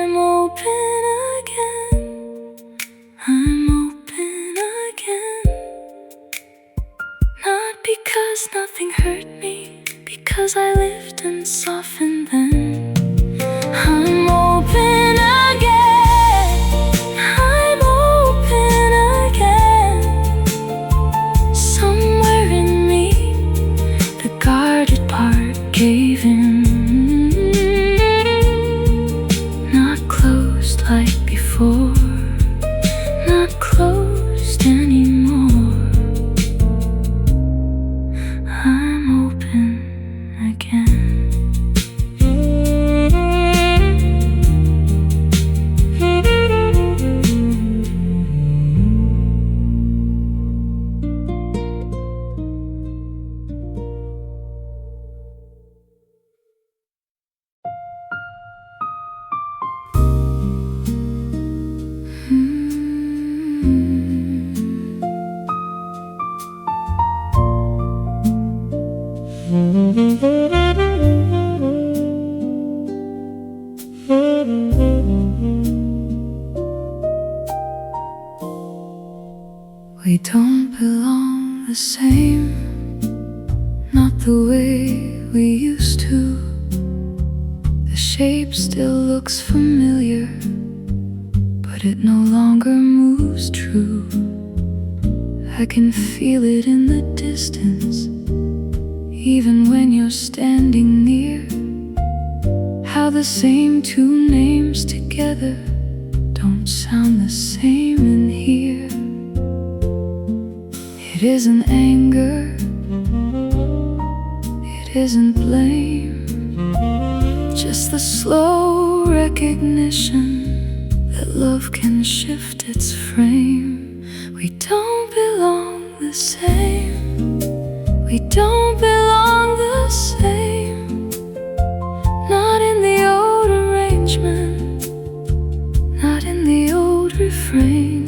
I'm open again, I'm open again. Not because nothing hurt me, because I lived and softened then. I'm open again, I'm open again. Somewhere in guarded part gave in, not closed like before, not closed anymore. I'm open again. We don't belong the same, not the way we used to. The shape still looks familiar, but it no longer moves true. I can feel it in the distance, even when you're standing near. How the same two names together don't sound the same in here. It isn't anger, it isn't blame, just the slow recognition that love can shift its frame. We don't belong the same, we don't belong the same. Not in the old arrangement, not in the old refrain.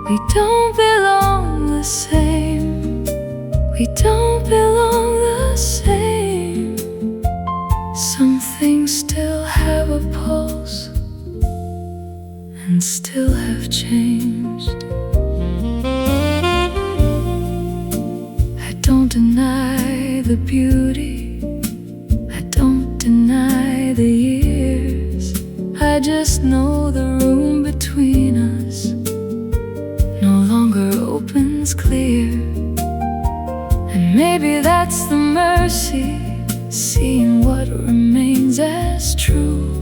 We don't belong the same, we don't belong the same. Some things still have a pulse and still have changed. I don't deny the beauty, I don't deny the years. I just know the room between us no longer opens clear. And maybe that's the mercy, seeing what remains as true,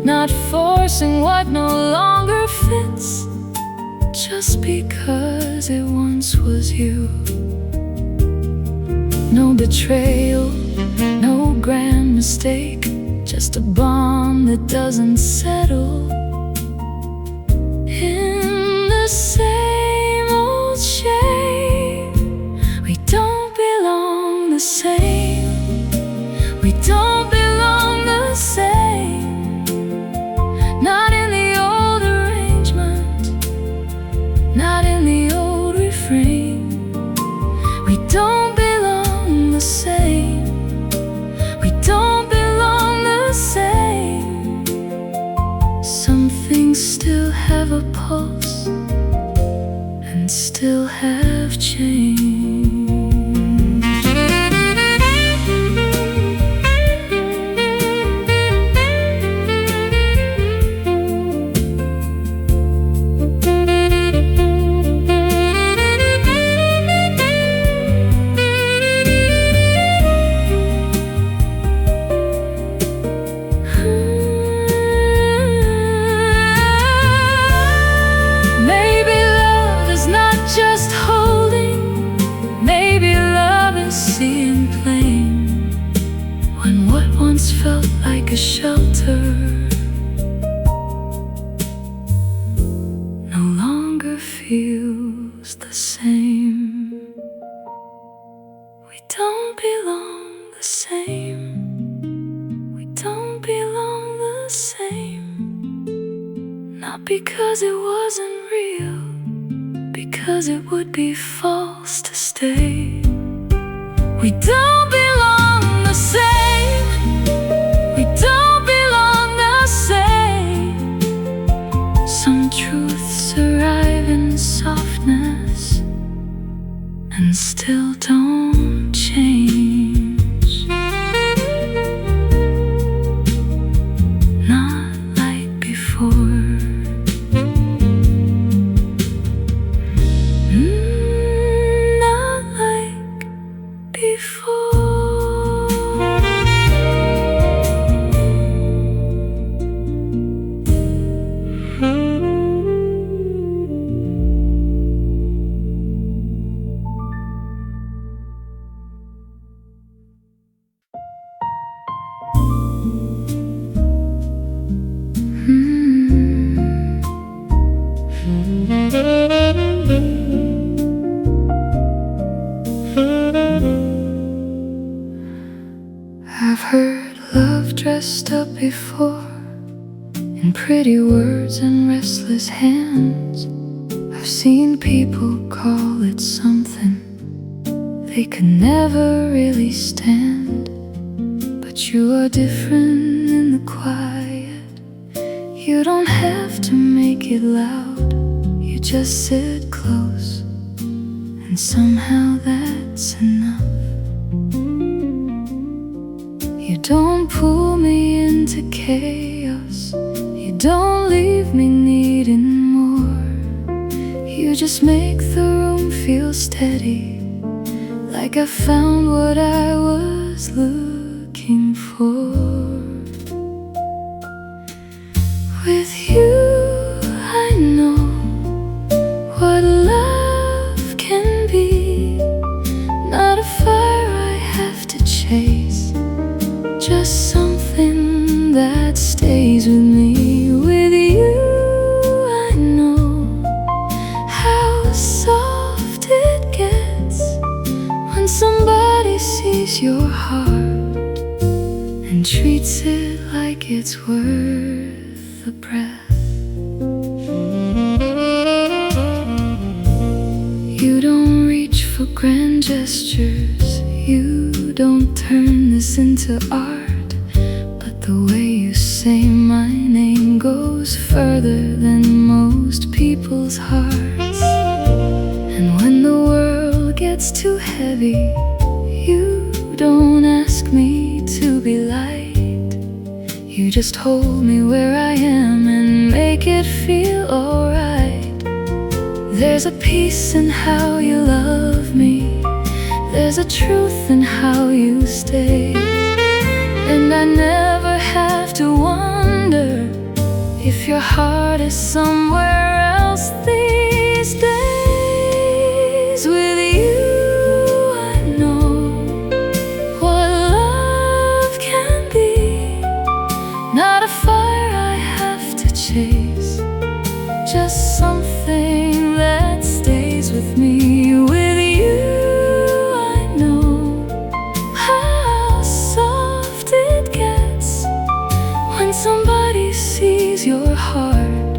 not forcing what no longer fits, just because it once was you. No betrayal, no grand mistake, just a bond that doesn't settle in the same old shape. We don't belong the same, we don't belong the same. Not in the old arrangement, not in the old refrain. We don't belong the same, still have changed. Felt like a shelter no longer feels the same. We don't belong the same. We don't belong the same. Not because it wasn't real, because it would be false to stay. We don't belong the same. We don't belong the same. Some truths arrive in softness and still don't change. Not like before. Not like before. I've heard love dressed up before in pretty words and restless hands. I've seen people call it something they could never really stand. But you are different in the quiet. You don't have to make it loud. You just sit close, and somehow that's enough. You don't pull me into chaos. You don't leave me needing more. You just make the room feel steady, like I found what I was looking for. With you I know what love can be. Not a fire I have to chase, just something that stays with me. With you I know how soft it gets when somebody sees your heart and treats it like it's worth a breath. You don't reach for grand gestures. You don't turn this into art. But the way you say my name goes further than most people's hearts. And when the world gets too heavy, you don't ask me to be light. You just hold me where I am and make it feel alright. There's a peace in how you love me. There's a truth in how you stay. And I never have to wonder if your heart is somewhere else these days. With you I know what love can be. Not a fire I have to chase, just something that stays with me. With you I know how soft it gets when somebody sees your heart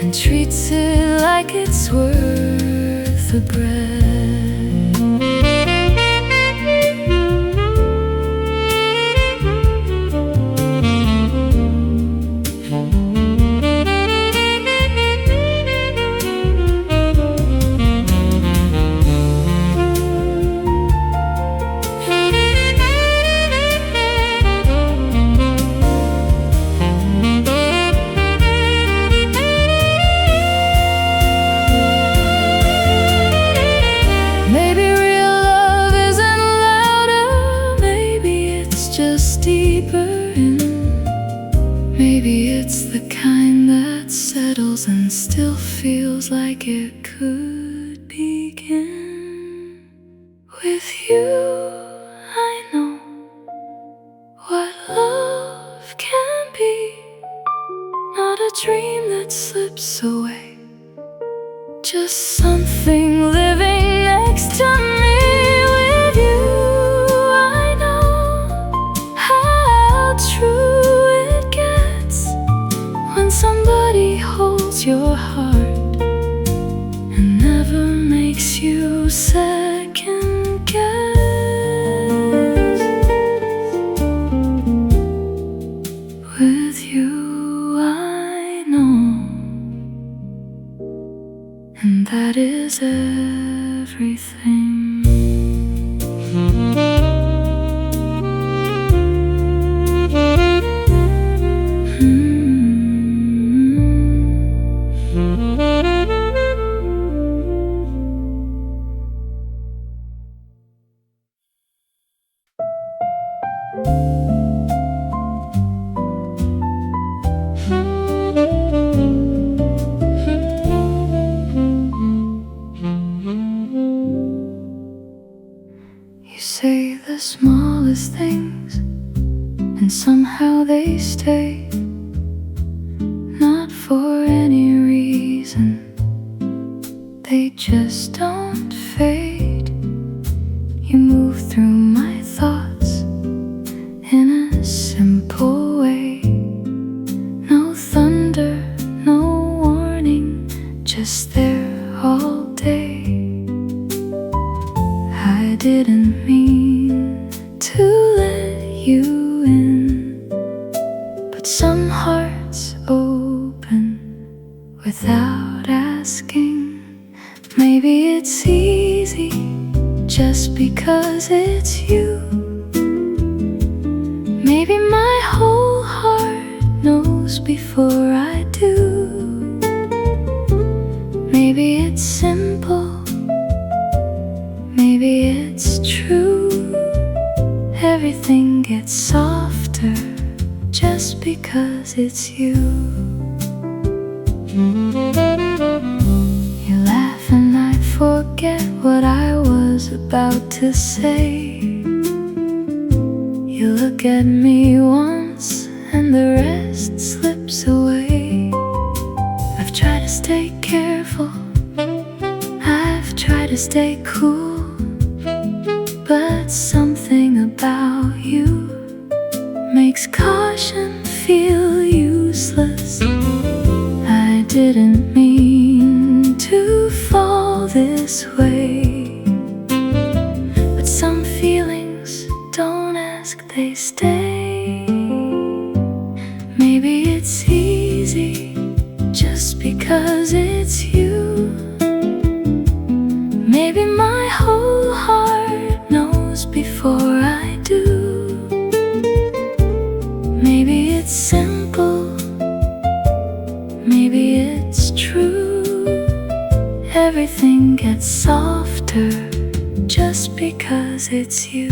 and treats it like it's worth a breath. deeper in. Maybe it's the kind that settles and still feels like it could begin. With you, I know what love can be. Not a dream that slips away, just something living next to me. With you, I know how true it gets when somebody holds your heart and never makes you second guess. With you, I know, and that is everything. You say the smallest things, and somehow they stay. Not for any reason, they just don't fade. You move through my thoughts in a simple way. No thunder, no warning, just there all day. I didn't mean to let you in, but some hearts open without asking. Maybe it's easy just because it's you. Maybe my whole heart knows before I do. Maybe it's simple, maybe it's true. Everything gets softer just because it's you. You laugh and I forget what I was about to say. You look at me once and the rest slips away. I've tried to stay careful, I've tried to stay cool, but something about you makes caution feel useless. I didn't mean to fall this way, but some feelings don't ask, they stay. Maybe it's easy just because it's you. Maybe my whole heart knows before I do. Maybe it's simple, maybe it's true. Everything gets softer just because it's you.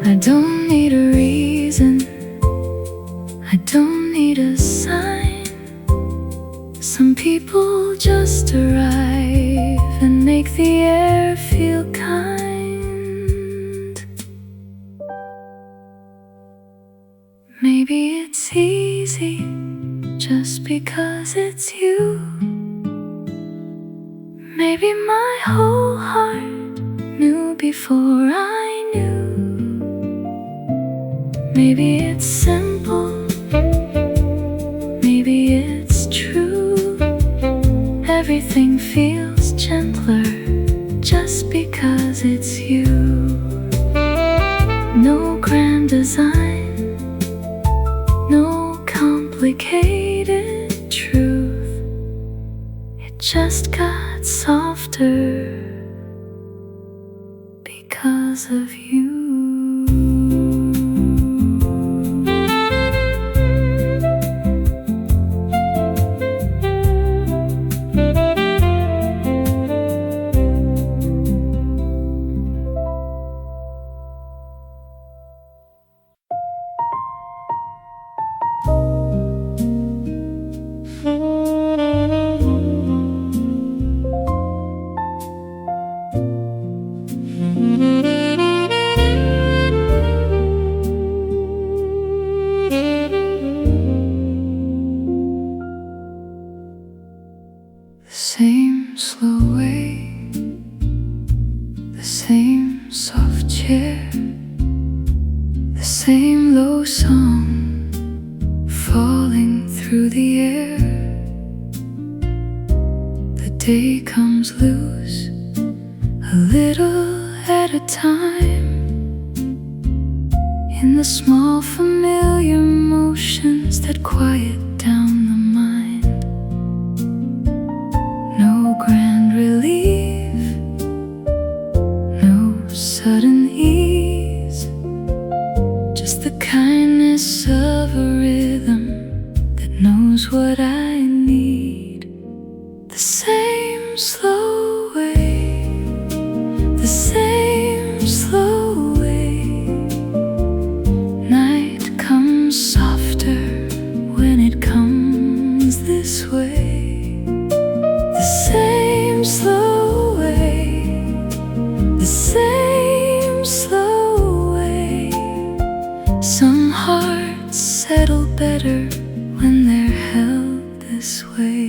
I don't need a reason, I don't need a sign. Some people just arrive and make the air feel kind. Maybe it's easy just because it's you. Maybe my whole heart knew before I knew. Maybe it's simple, maybe it's true. Everything feels gentler just because it's you. No grand design, No complicated truth, it just got softer because of you. The same slow way, the same soft chair, the same low song falling through the air. The day comes loose, a little at a time, in the small familiar motions that quiet down the mind. No grand relief, no sudden ease, just the kindness of a rhythm that knows what I need. The same slow way, the same slow way. Night comes softer when it comes this way. The same slow way, the same slow way. Some hearts settle better when they're held this way.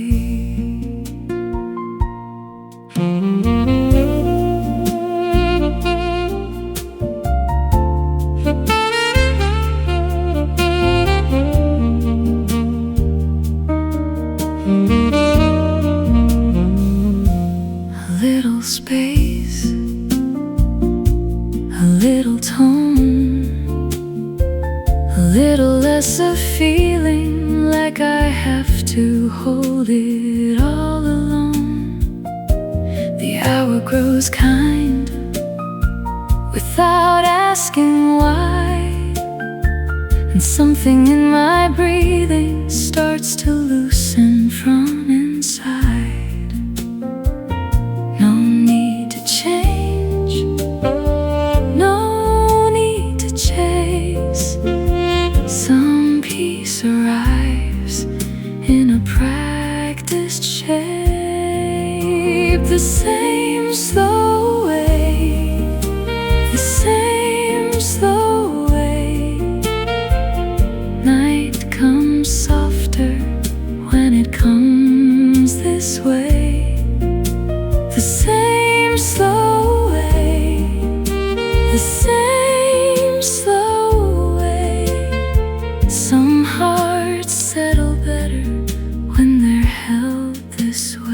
A little space, a little tone, a little less of feeling like I have to hold it all alone. The hour grows kind without asking why, and something in my breathing starts to loosen from inside. No need to change, no need to chase. Some peace arrives in a practiced shape. The same slow way, the same slow way. Night comes softer when it comes this way. The same slow way, the same slow way. Some hearts settle better when they're held this way.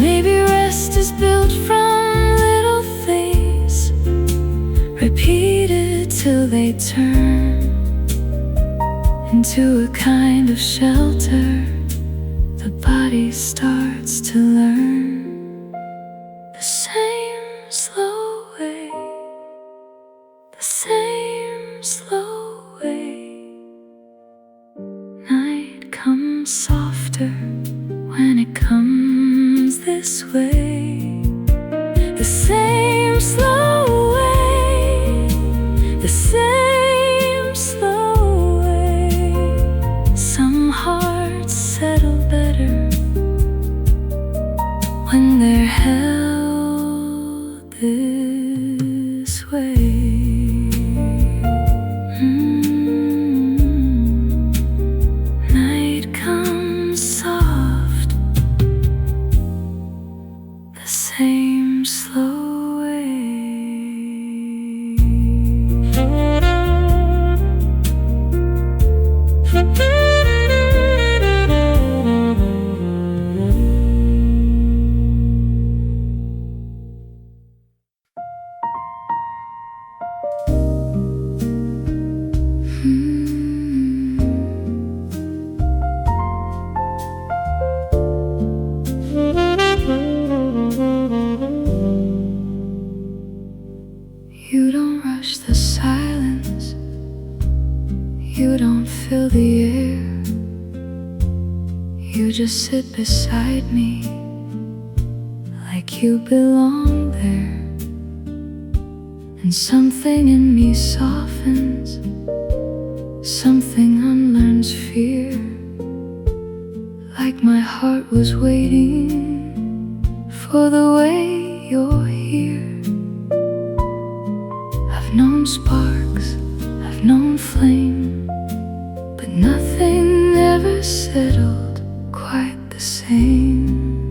Maybe rest is built from little things, repeated till they turn into a kind of shelter. The body starts to learn. The same slow way, the same slow way. Night comes softer when it comes this way. The same slow way, the same slow way. Some hearts settle better when they're held this way. You don't rush the silence, you don't fill the air. You just sit beside me like you belong there. And something in me softens, something unlearns fear. Like my heart was waiting for the way you're here. I've known sparks, I've known flame, but nothing ever settled quite the same.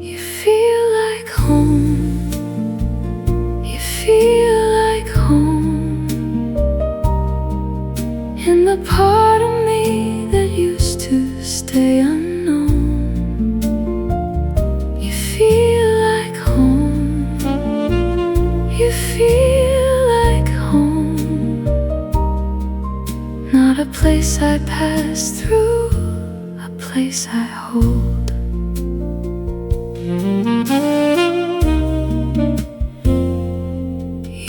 You feel like home, you feel like home, in the part of me that used to stay unknown. You feel like home, you feel like home, not a place I pass through, a place I hold.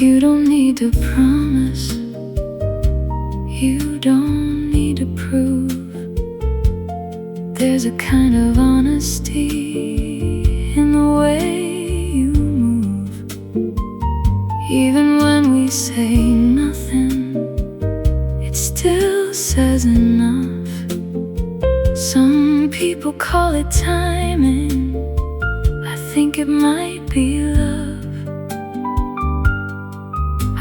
You don't need to promise, you don't need to prove. There's a kind of honesty in the way you move. Even when we say nothing, it still says enough. Some people call it timing, I think it might be love.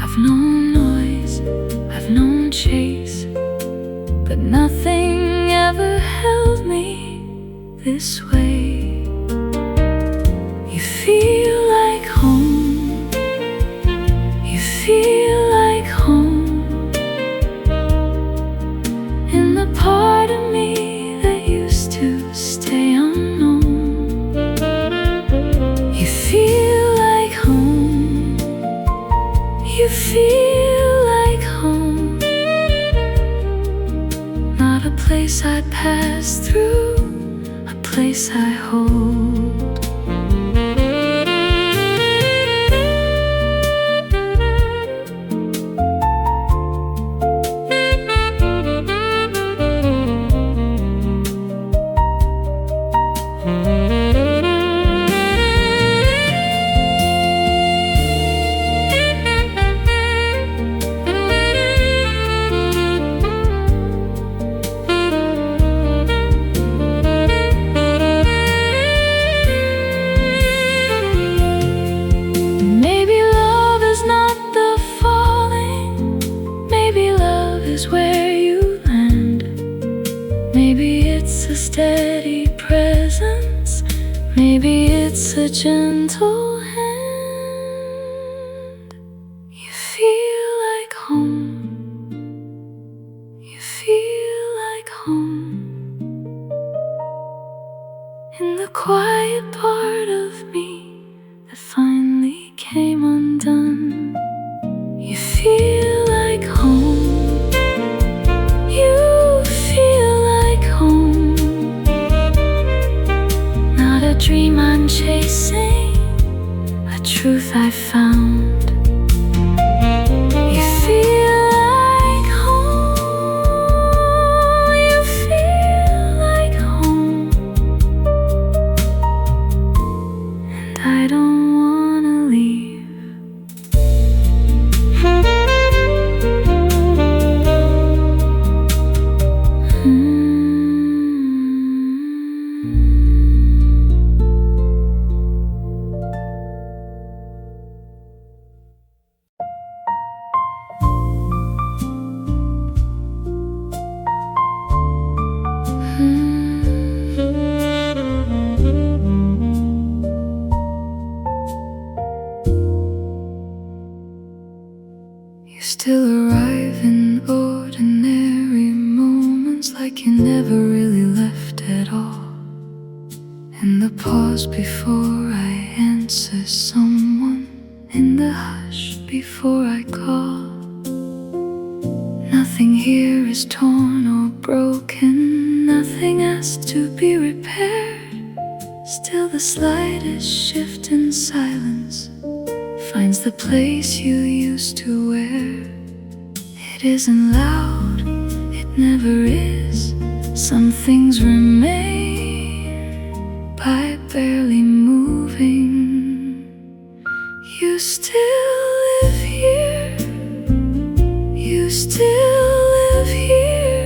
I've known noise, I've known chase, but nothing ever held me this way. You feel like home, you feel like home, in the part of me that used to stay unknown. You feel like home, you feel like home, not a place I pass through, a place I hold. Where you land, maybe it's a steady presence, maybe it's a gentle hand. You feel like home, you feel like home, in the quiet part of me that finally came undone. You feel like home, a dream I'm chasing, a truth I found. You feel like home, you feel like home, and I don't wanna leave. You still arrive in ordinary moments, like you never really left at all. In the pause before I answer someone, in the hush before I call. Nothing here is torn or broken, nothing has to be repaired. Still the slightest shift in silence finds Heaven's the place you used to wear. It isn't loud, it never is. Some things remain by barely moving. You still live here, you still live here,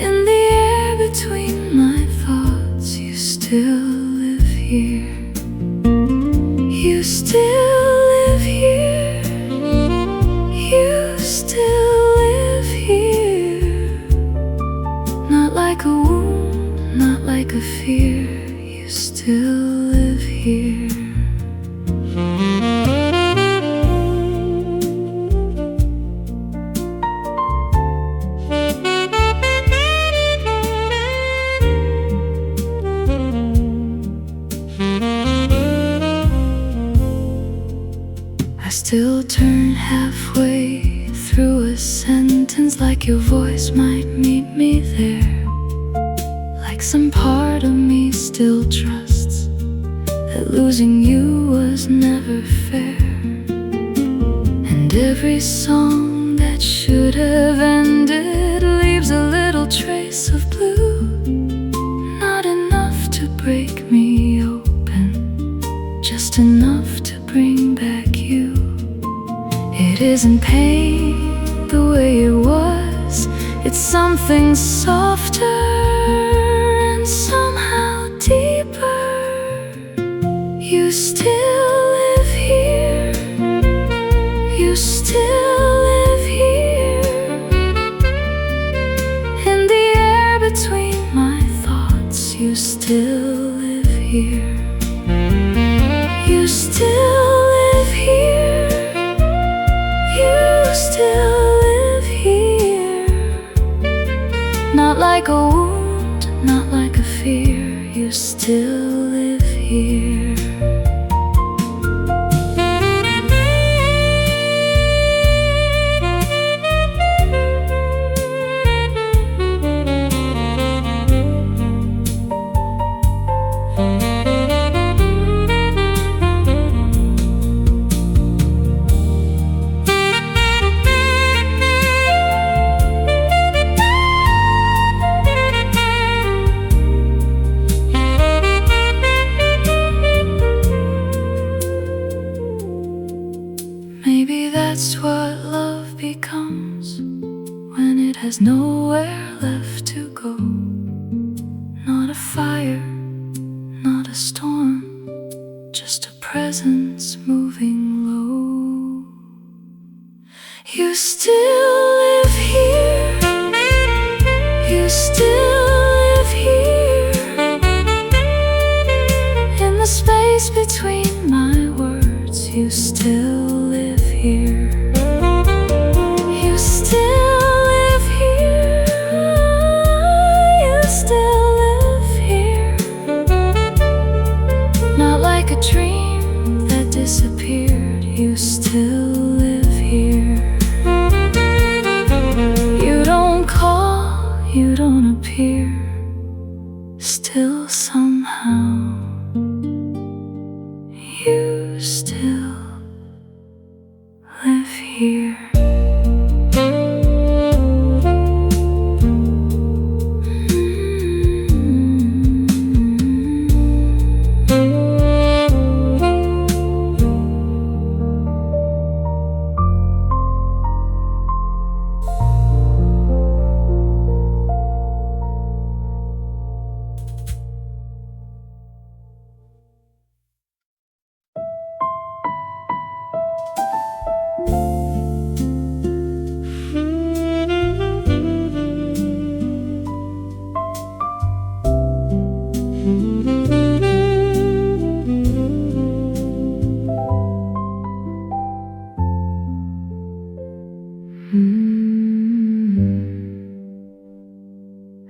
in the air between my thoughts. You still live here, you still live here, you still live here. Not like a wound, not like a fear. You still live here. I still turn halfway through a sentence, like your voice might meet me there. Like some part of me still trusts that losing you was never fair. And every song that should have ended leaves a little trace of blue. Not enough to break me open, just enough to bring back you. It isn't pain the way it was, it's something softer and somehow deeper. You still live here, you still live here, in the air between my thoughts. You still live here, you still live here, you still live here. Not like a wound, not like a fear. You still live here. Maybe that's what love becomes when it has nowhere left to go. Not a fire, not a storm, just a presence moving low. You still live here, you still live here, in the space between my words. You still live here, you still live here, you still live here. Not like a dream that disappeared. You still live here. You don't call, you don't appear, still somehow you still live here.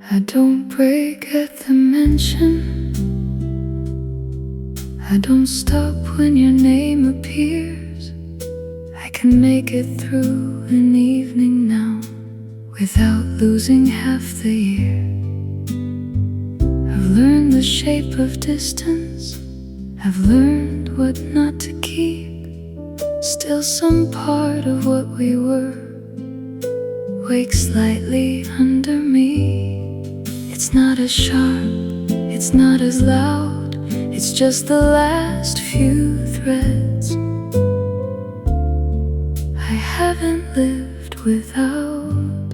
I don't break at the mention, I don't stop when your name appears. I can make it through an evening now without losing half the year. I've learned the shape of distance, I've learned what not to keep. Still some part of what we were wakes slightly under me. It's not as sharp, it's not as loud, it's just the last few threads I haven't lived without.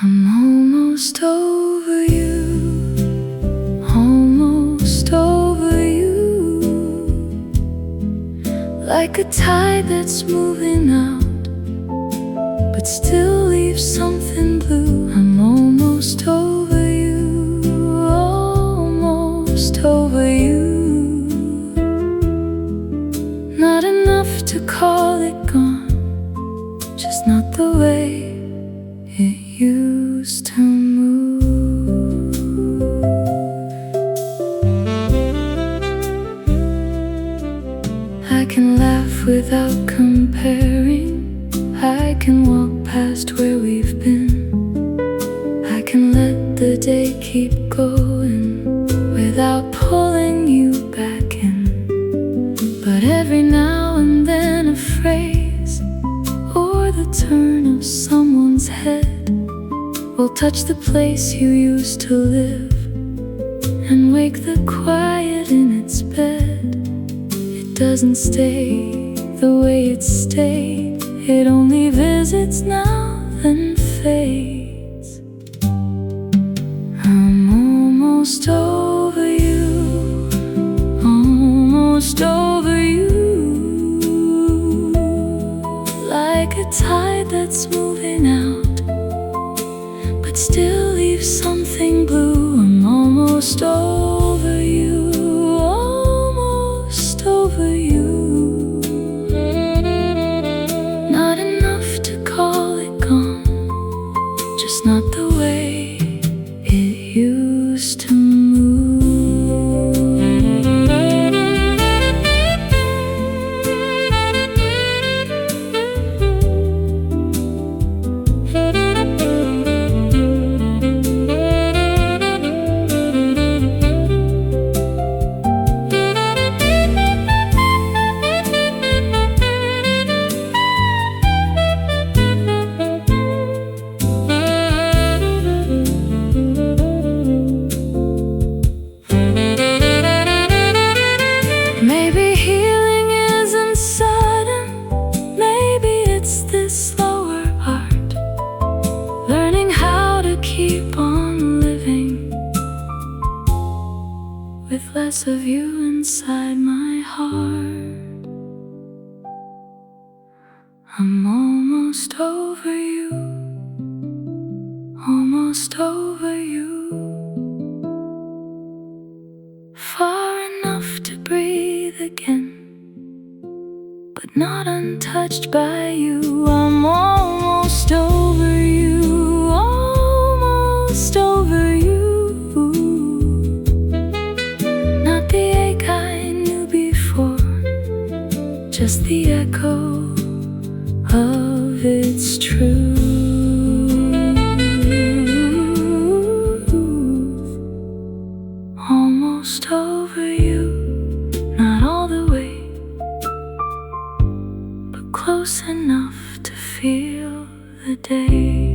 I'm almost over you, almost over you. Like a tide that's moving out, but still leaves something blue. I'm almost over you, almost over you. Not enough to call it gone, just not the way it used to move. I can laugh without comparing, I can walk past where we've been, I can let the day keep going without pulling you back in. But every now and then a phrase or the turn of someone's head will touch the place you used to live and wake the quiet in its bed. It doesn't stay the way it stayed, it only visits now then fades. I'm almost over you, almost over you. Like a tide that's moving out, but still leaves something blue. I'm almost over you, almost over you. Not enough to call it gone, just not the way it used to move. With less of you inside my heart. I'm almost over you, almost over you. Far enough to breathe again, but not untouched by you. I'm almost over you, almost over you. Just the echo of its truth. Almost over you, not all the way, but close enough to feel the day.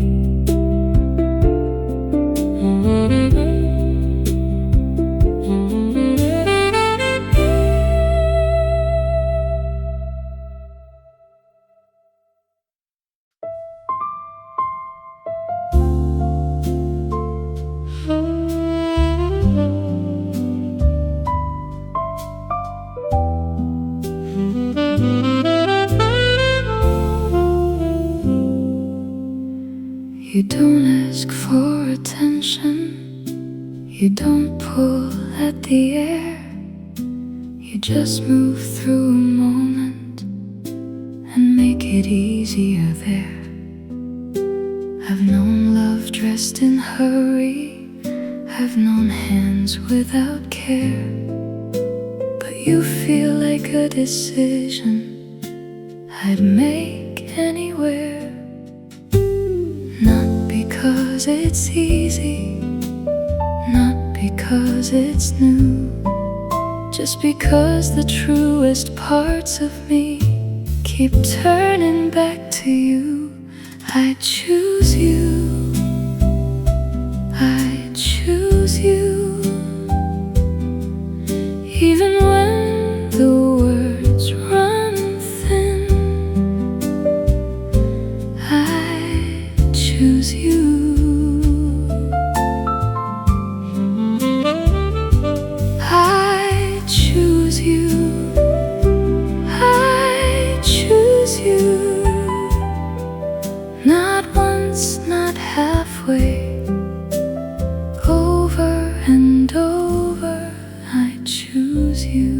You don't ask for attention, you don't pull at the air, you just move through a moment and make it easier there. I've known love dressed in hurry, I've known hands without care, but you feel like a decision I'd make anywhere. Not because it's easy, not because it's new, just because the truest parts of me keep turning back to you. I choose you, I choose you, even when the words run thin. I choose you. I choose you, I choose you, not once, not halfway, over and over. I choose you.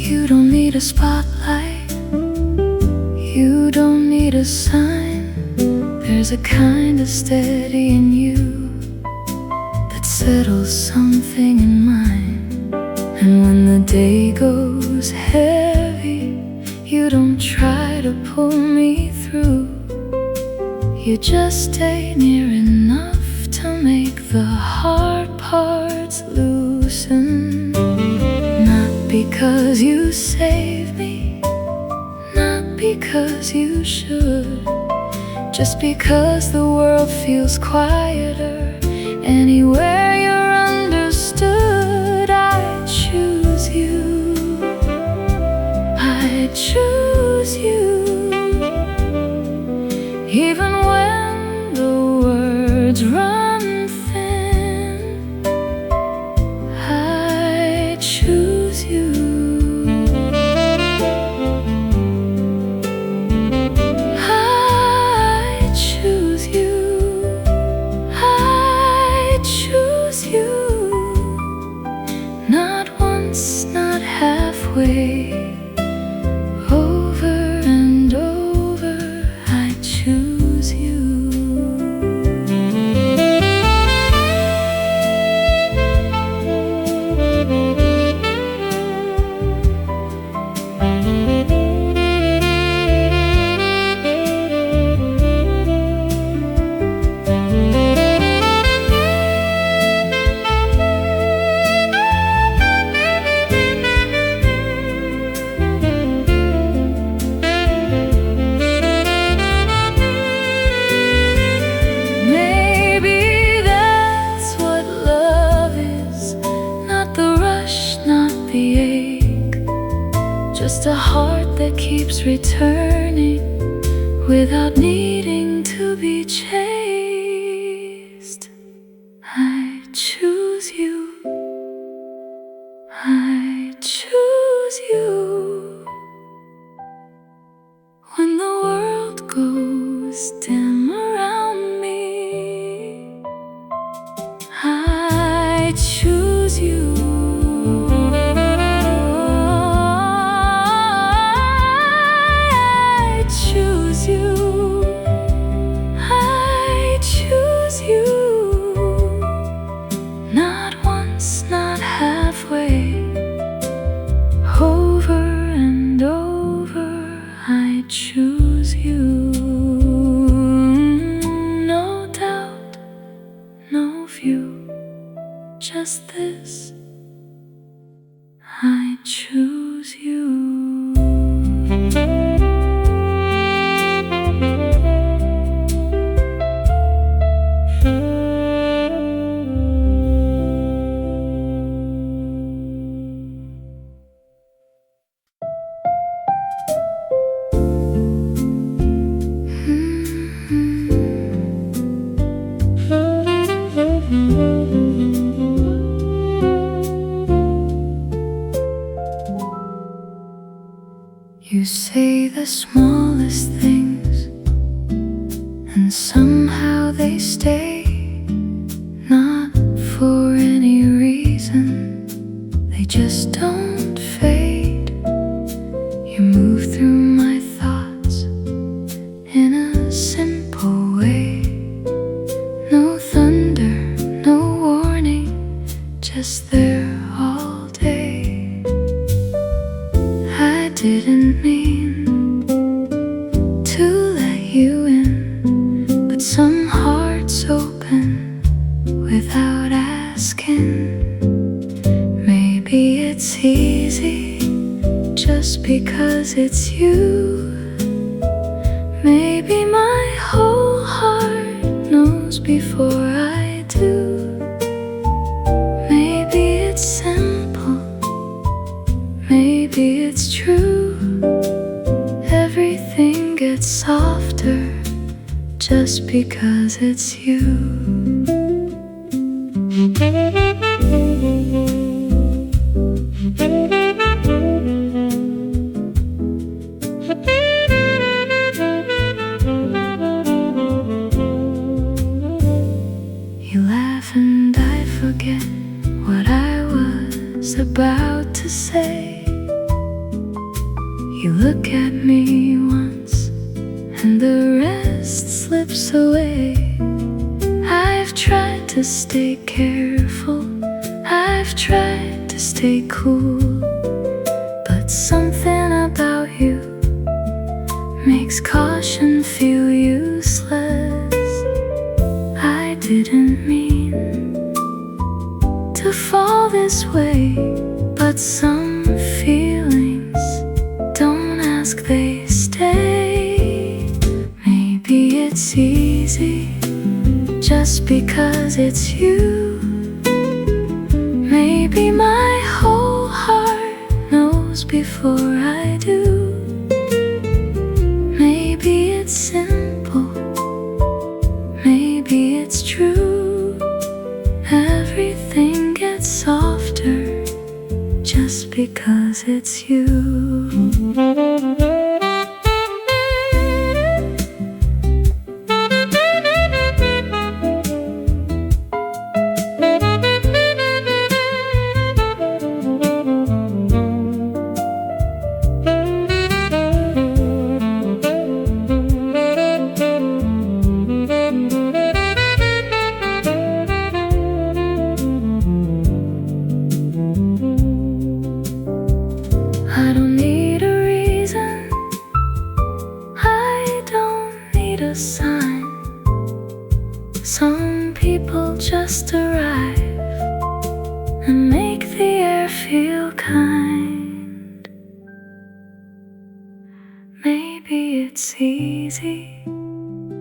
You don't need a spotlight, you don't need a sign. There's a kind of steady in you that settles something in mine. And when the day goes heavy, you don't try to pull me through. You just stay near enough to make the hard parts loosen. Not because you save me, not because you should, just because the world feels quieter anywhere you're understood. I choose you, I choose you, even when the words run thin. I choose you. I choose you, I choose you, not once, not halfway, over and over. I choose you. Maybe that's what love is, not the rush, not the ache, just a heart that keeps returning without needing to be chased. I choose you, I choose you, when the world goes dim around me. I choose you. I choose you, I choose you, not once, not halfway, over and over. I choose you. No doubt, no view, just this. I choose you. You say the smallest things, and somehow they stay, not for any reason, they just don't fade. You move through my thoughts in a simple way. No thunder, no warning, just there all day. I didn't mean to let you in, but some hearts open without asking. easy just because it's you. Maybe my whole heart knows before I do. Maybe it's simple, maybe it's true. Everything gets softer just because it's you. You laugh and I forget what I was about to say. You look at me once and the rest slips away. I've tried to stay careful, I've tried to stay cool, but something about you makes caution feel useless. I didn't mean to fall this way, but some feelings don't ask, they stay. Maybe it's easy just because it's you. Maybe my whole heart knows before I do. Maybe it's simple, maybe it's true. Everything gets softer just because it's you. I don't need a reason, I don't need a sign. Some people just arrive and make the air feel kind. Maybe it's easy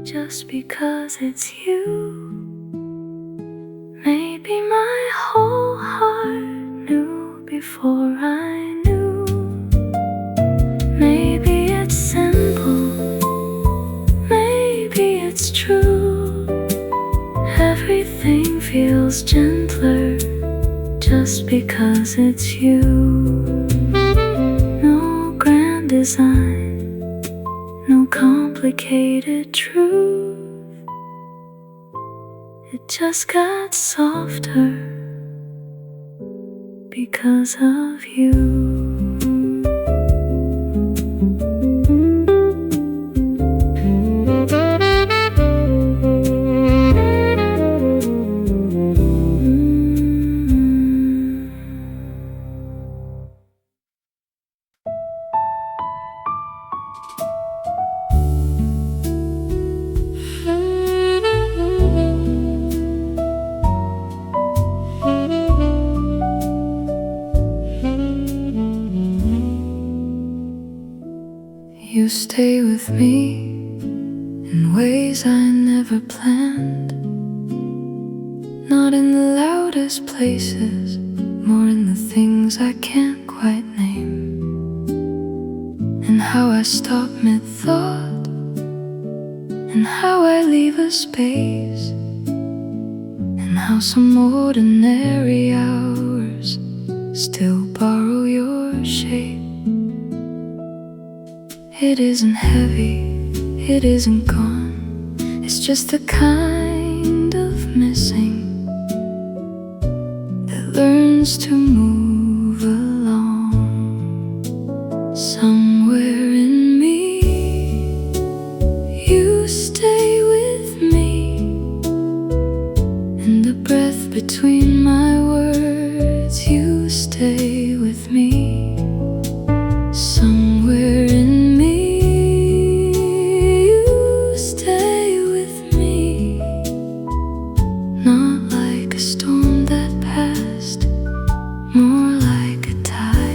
just because it's you. Maybe my whole heart knew before I knew. Maybe it's simple, maybe it's true. Everything feels gentler just because it's you. No grand design, no complicated truth. It just got softer because of you. You stay with me in ways I never planned. Not in the loudest places, more in the things I can't quite name. And how I stop mid-thought, and how I leave a space, and how some ordinary hours still borrow your shape. It isn't heavy, it isn't gone. It's just a kind of missing that learns to move along. Somewhere in me, you stay with me, and the breath between my words, you stay with me. Somewhere in more like a tide.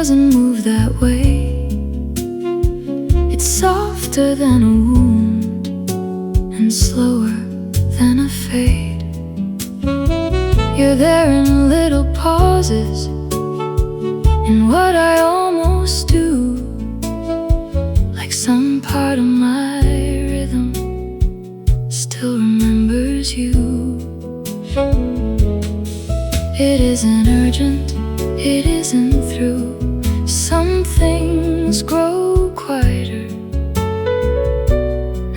doesn't move that way. It's softer than a wound and slower than a fade. You're there in little pauses, in what I almost do, like some part of my rhythm still remembers you. It isn't urgent, it isn't through. Some things grow quieter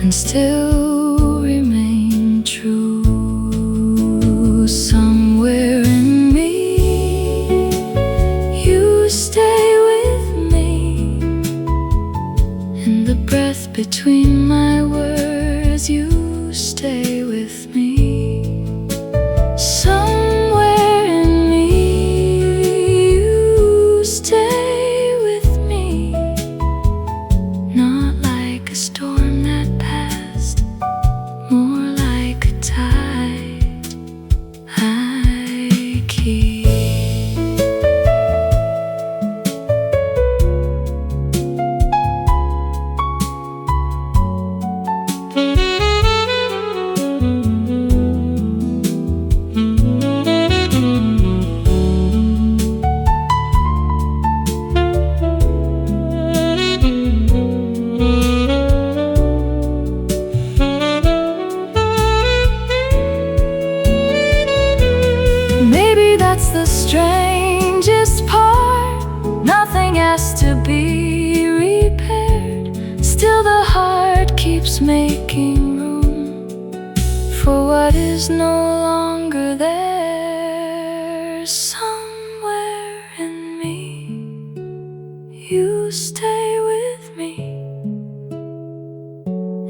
and still remain true. Somewhere in me, you stay with me. In the breath between my words, you stay with me. Somewhere in me, you stay with me. Not like a storm that passed, more like a tide I keep. Maybe that's the strangest part. Nothing has to be repaired. Still the heart keeps making room for what is no longer there. Somewhere in me, you stay with me.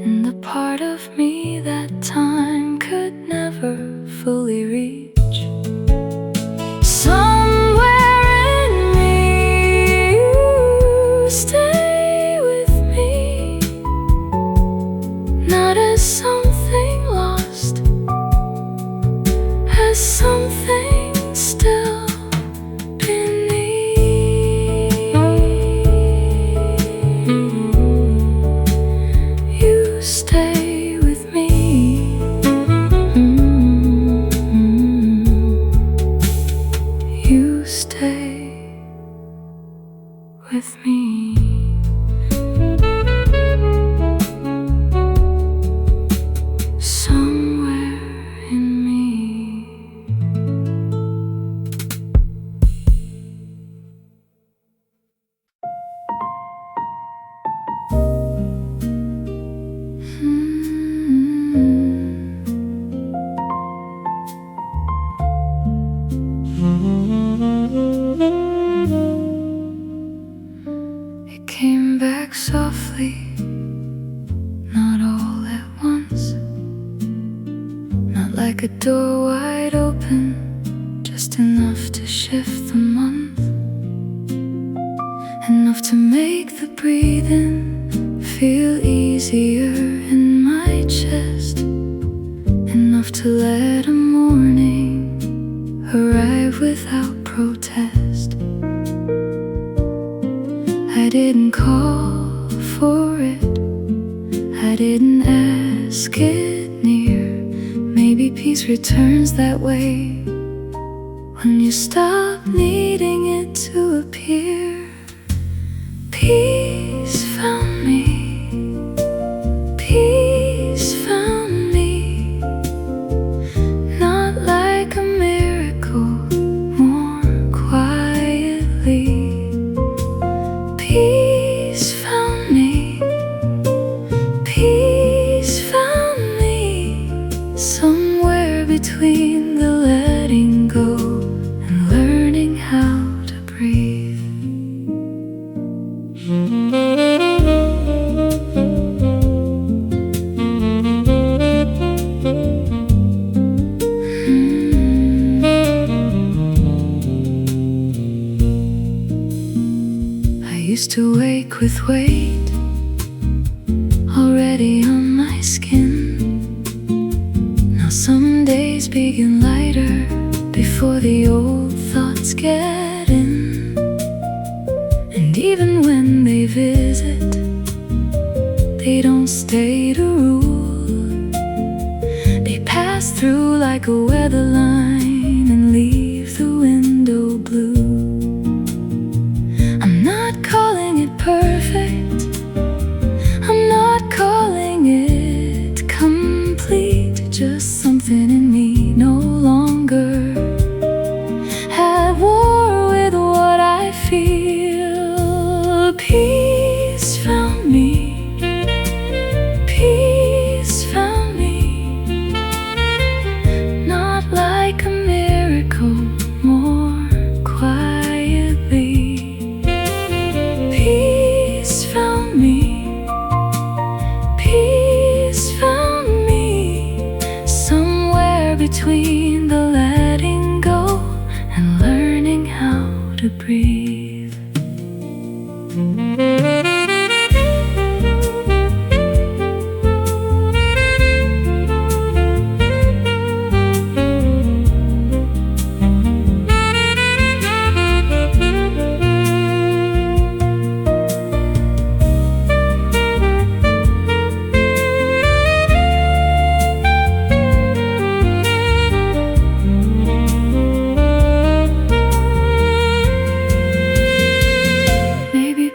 In the part of me that time could never fully reach. Somewhere in me, you stay with me. Not as something lost, as something still beneath. You stay with me. You stay with me. Somewhere in me. It came back softly, not all at once. Not like a door wide open, just enough to shift the month. Enough to make the breathing feel easier in my chest. Enough to let a morning arrive without protest. I didn't call for it, I didn't ask it near. Maybe peace returns that way when you stop needing it to appear. Peace found me, peace found me. Not like a miracle, more quietly. Peace found me, peace found me. Somewhere between the letting go and learning how to breathe. I used to wake with weight already on my skin. Now some days begin lighter before the old thoughts get in. Even when they visit, they don't stay to rule. They pass through like a weather line and leave the window blue. I'm not calling it perfect, I'm not calling it complete. Just something in me no longer at war with what I feel. Peace found me, peace found me. Not like a miracle, more quietly. Peace found me, peace found me. Somewhere between the letting go and learning how to breathe.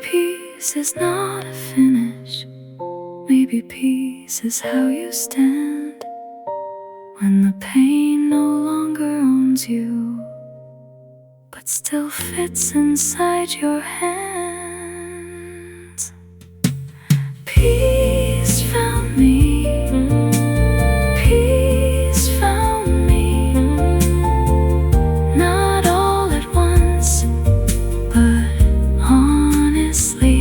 Peace is not a finish. Maybe peace is how you stand when the pain no longer owns you, but still fits inside your hands. Peace found me, peace found me. Not all at once, but honestly.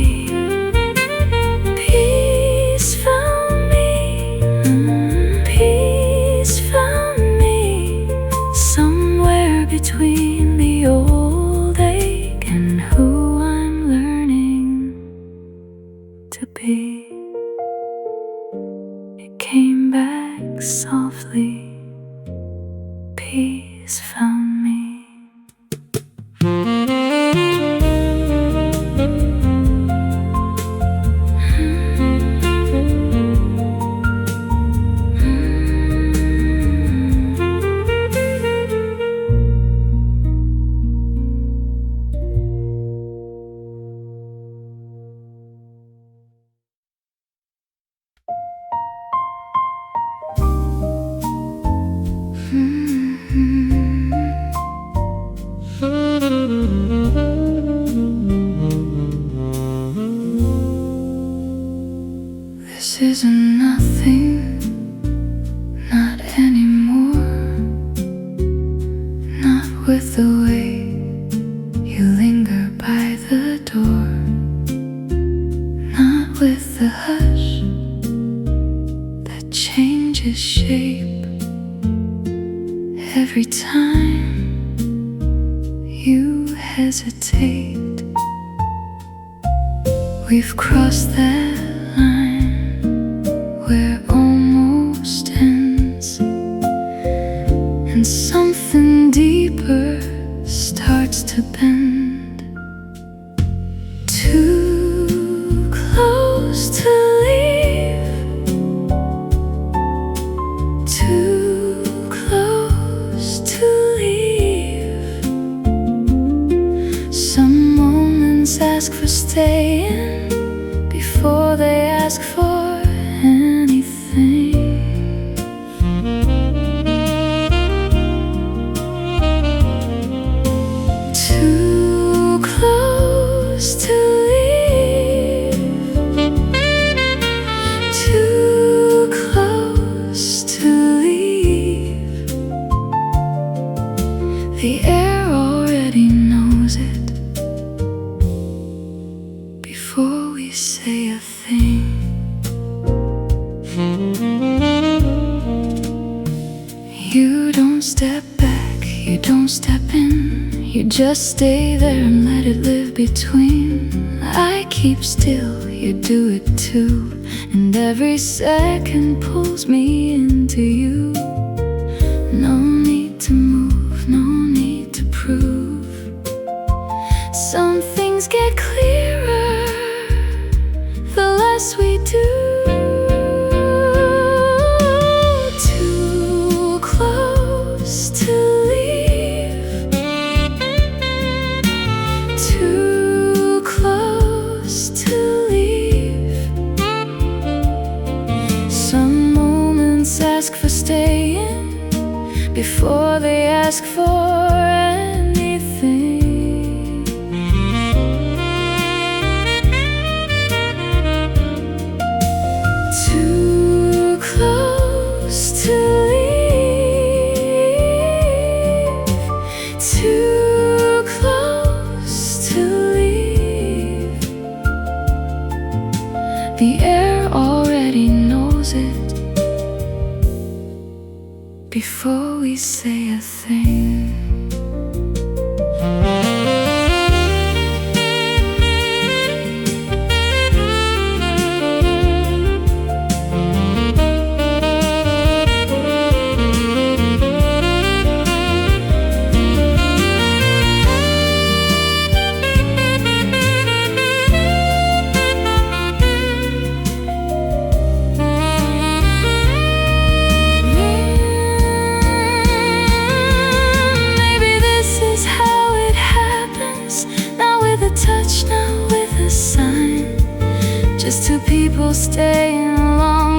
Between the old ache and who I'm learning to be, it came back softly. Peace found me. This isn't nothing, not anymore. Not with the way you linger by the door. Not with the hush that changes shape every time you hesitate. We've crossed that line where almost ends, and something deeper starts to bend. Too close to leave, too close to leave. Some moments ask for staying before they ask for anything. Too close to leave, too close to leave. The air already knows it before we say a thing. You don't step back, you don't step in, you just stay there and let it live between. I keep still, you do it too, and every second pulls me into you. No need to move, no need to prove. Some things get clearer as we do. Too close to leave, too close to leave. Some moments ask for staying before they ask for anything. Too close to leave, too close to leave. The air already knows it before we say a thing. Touch now with a sign, just two people staying alone.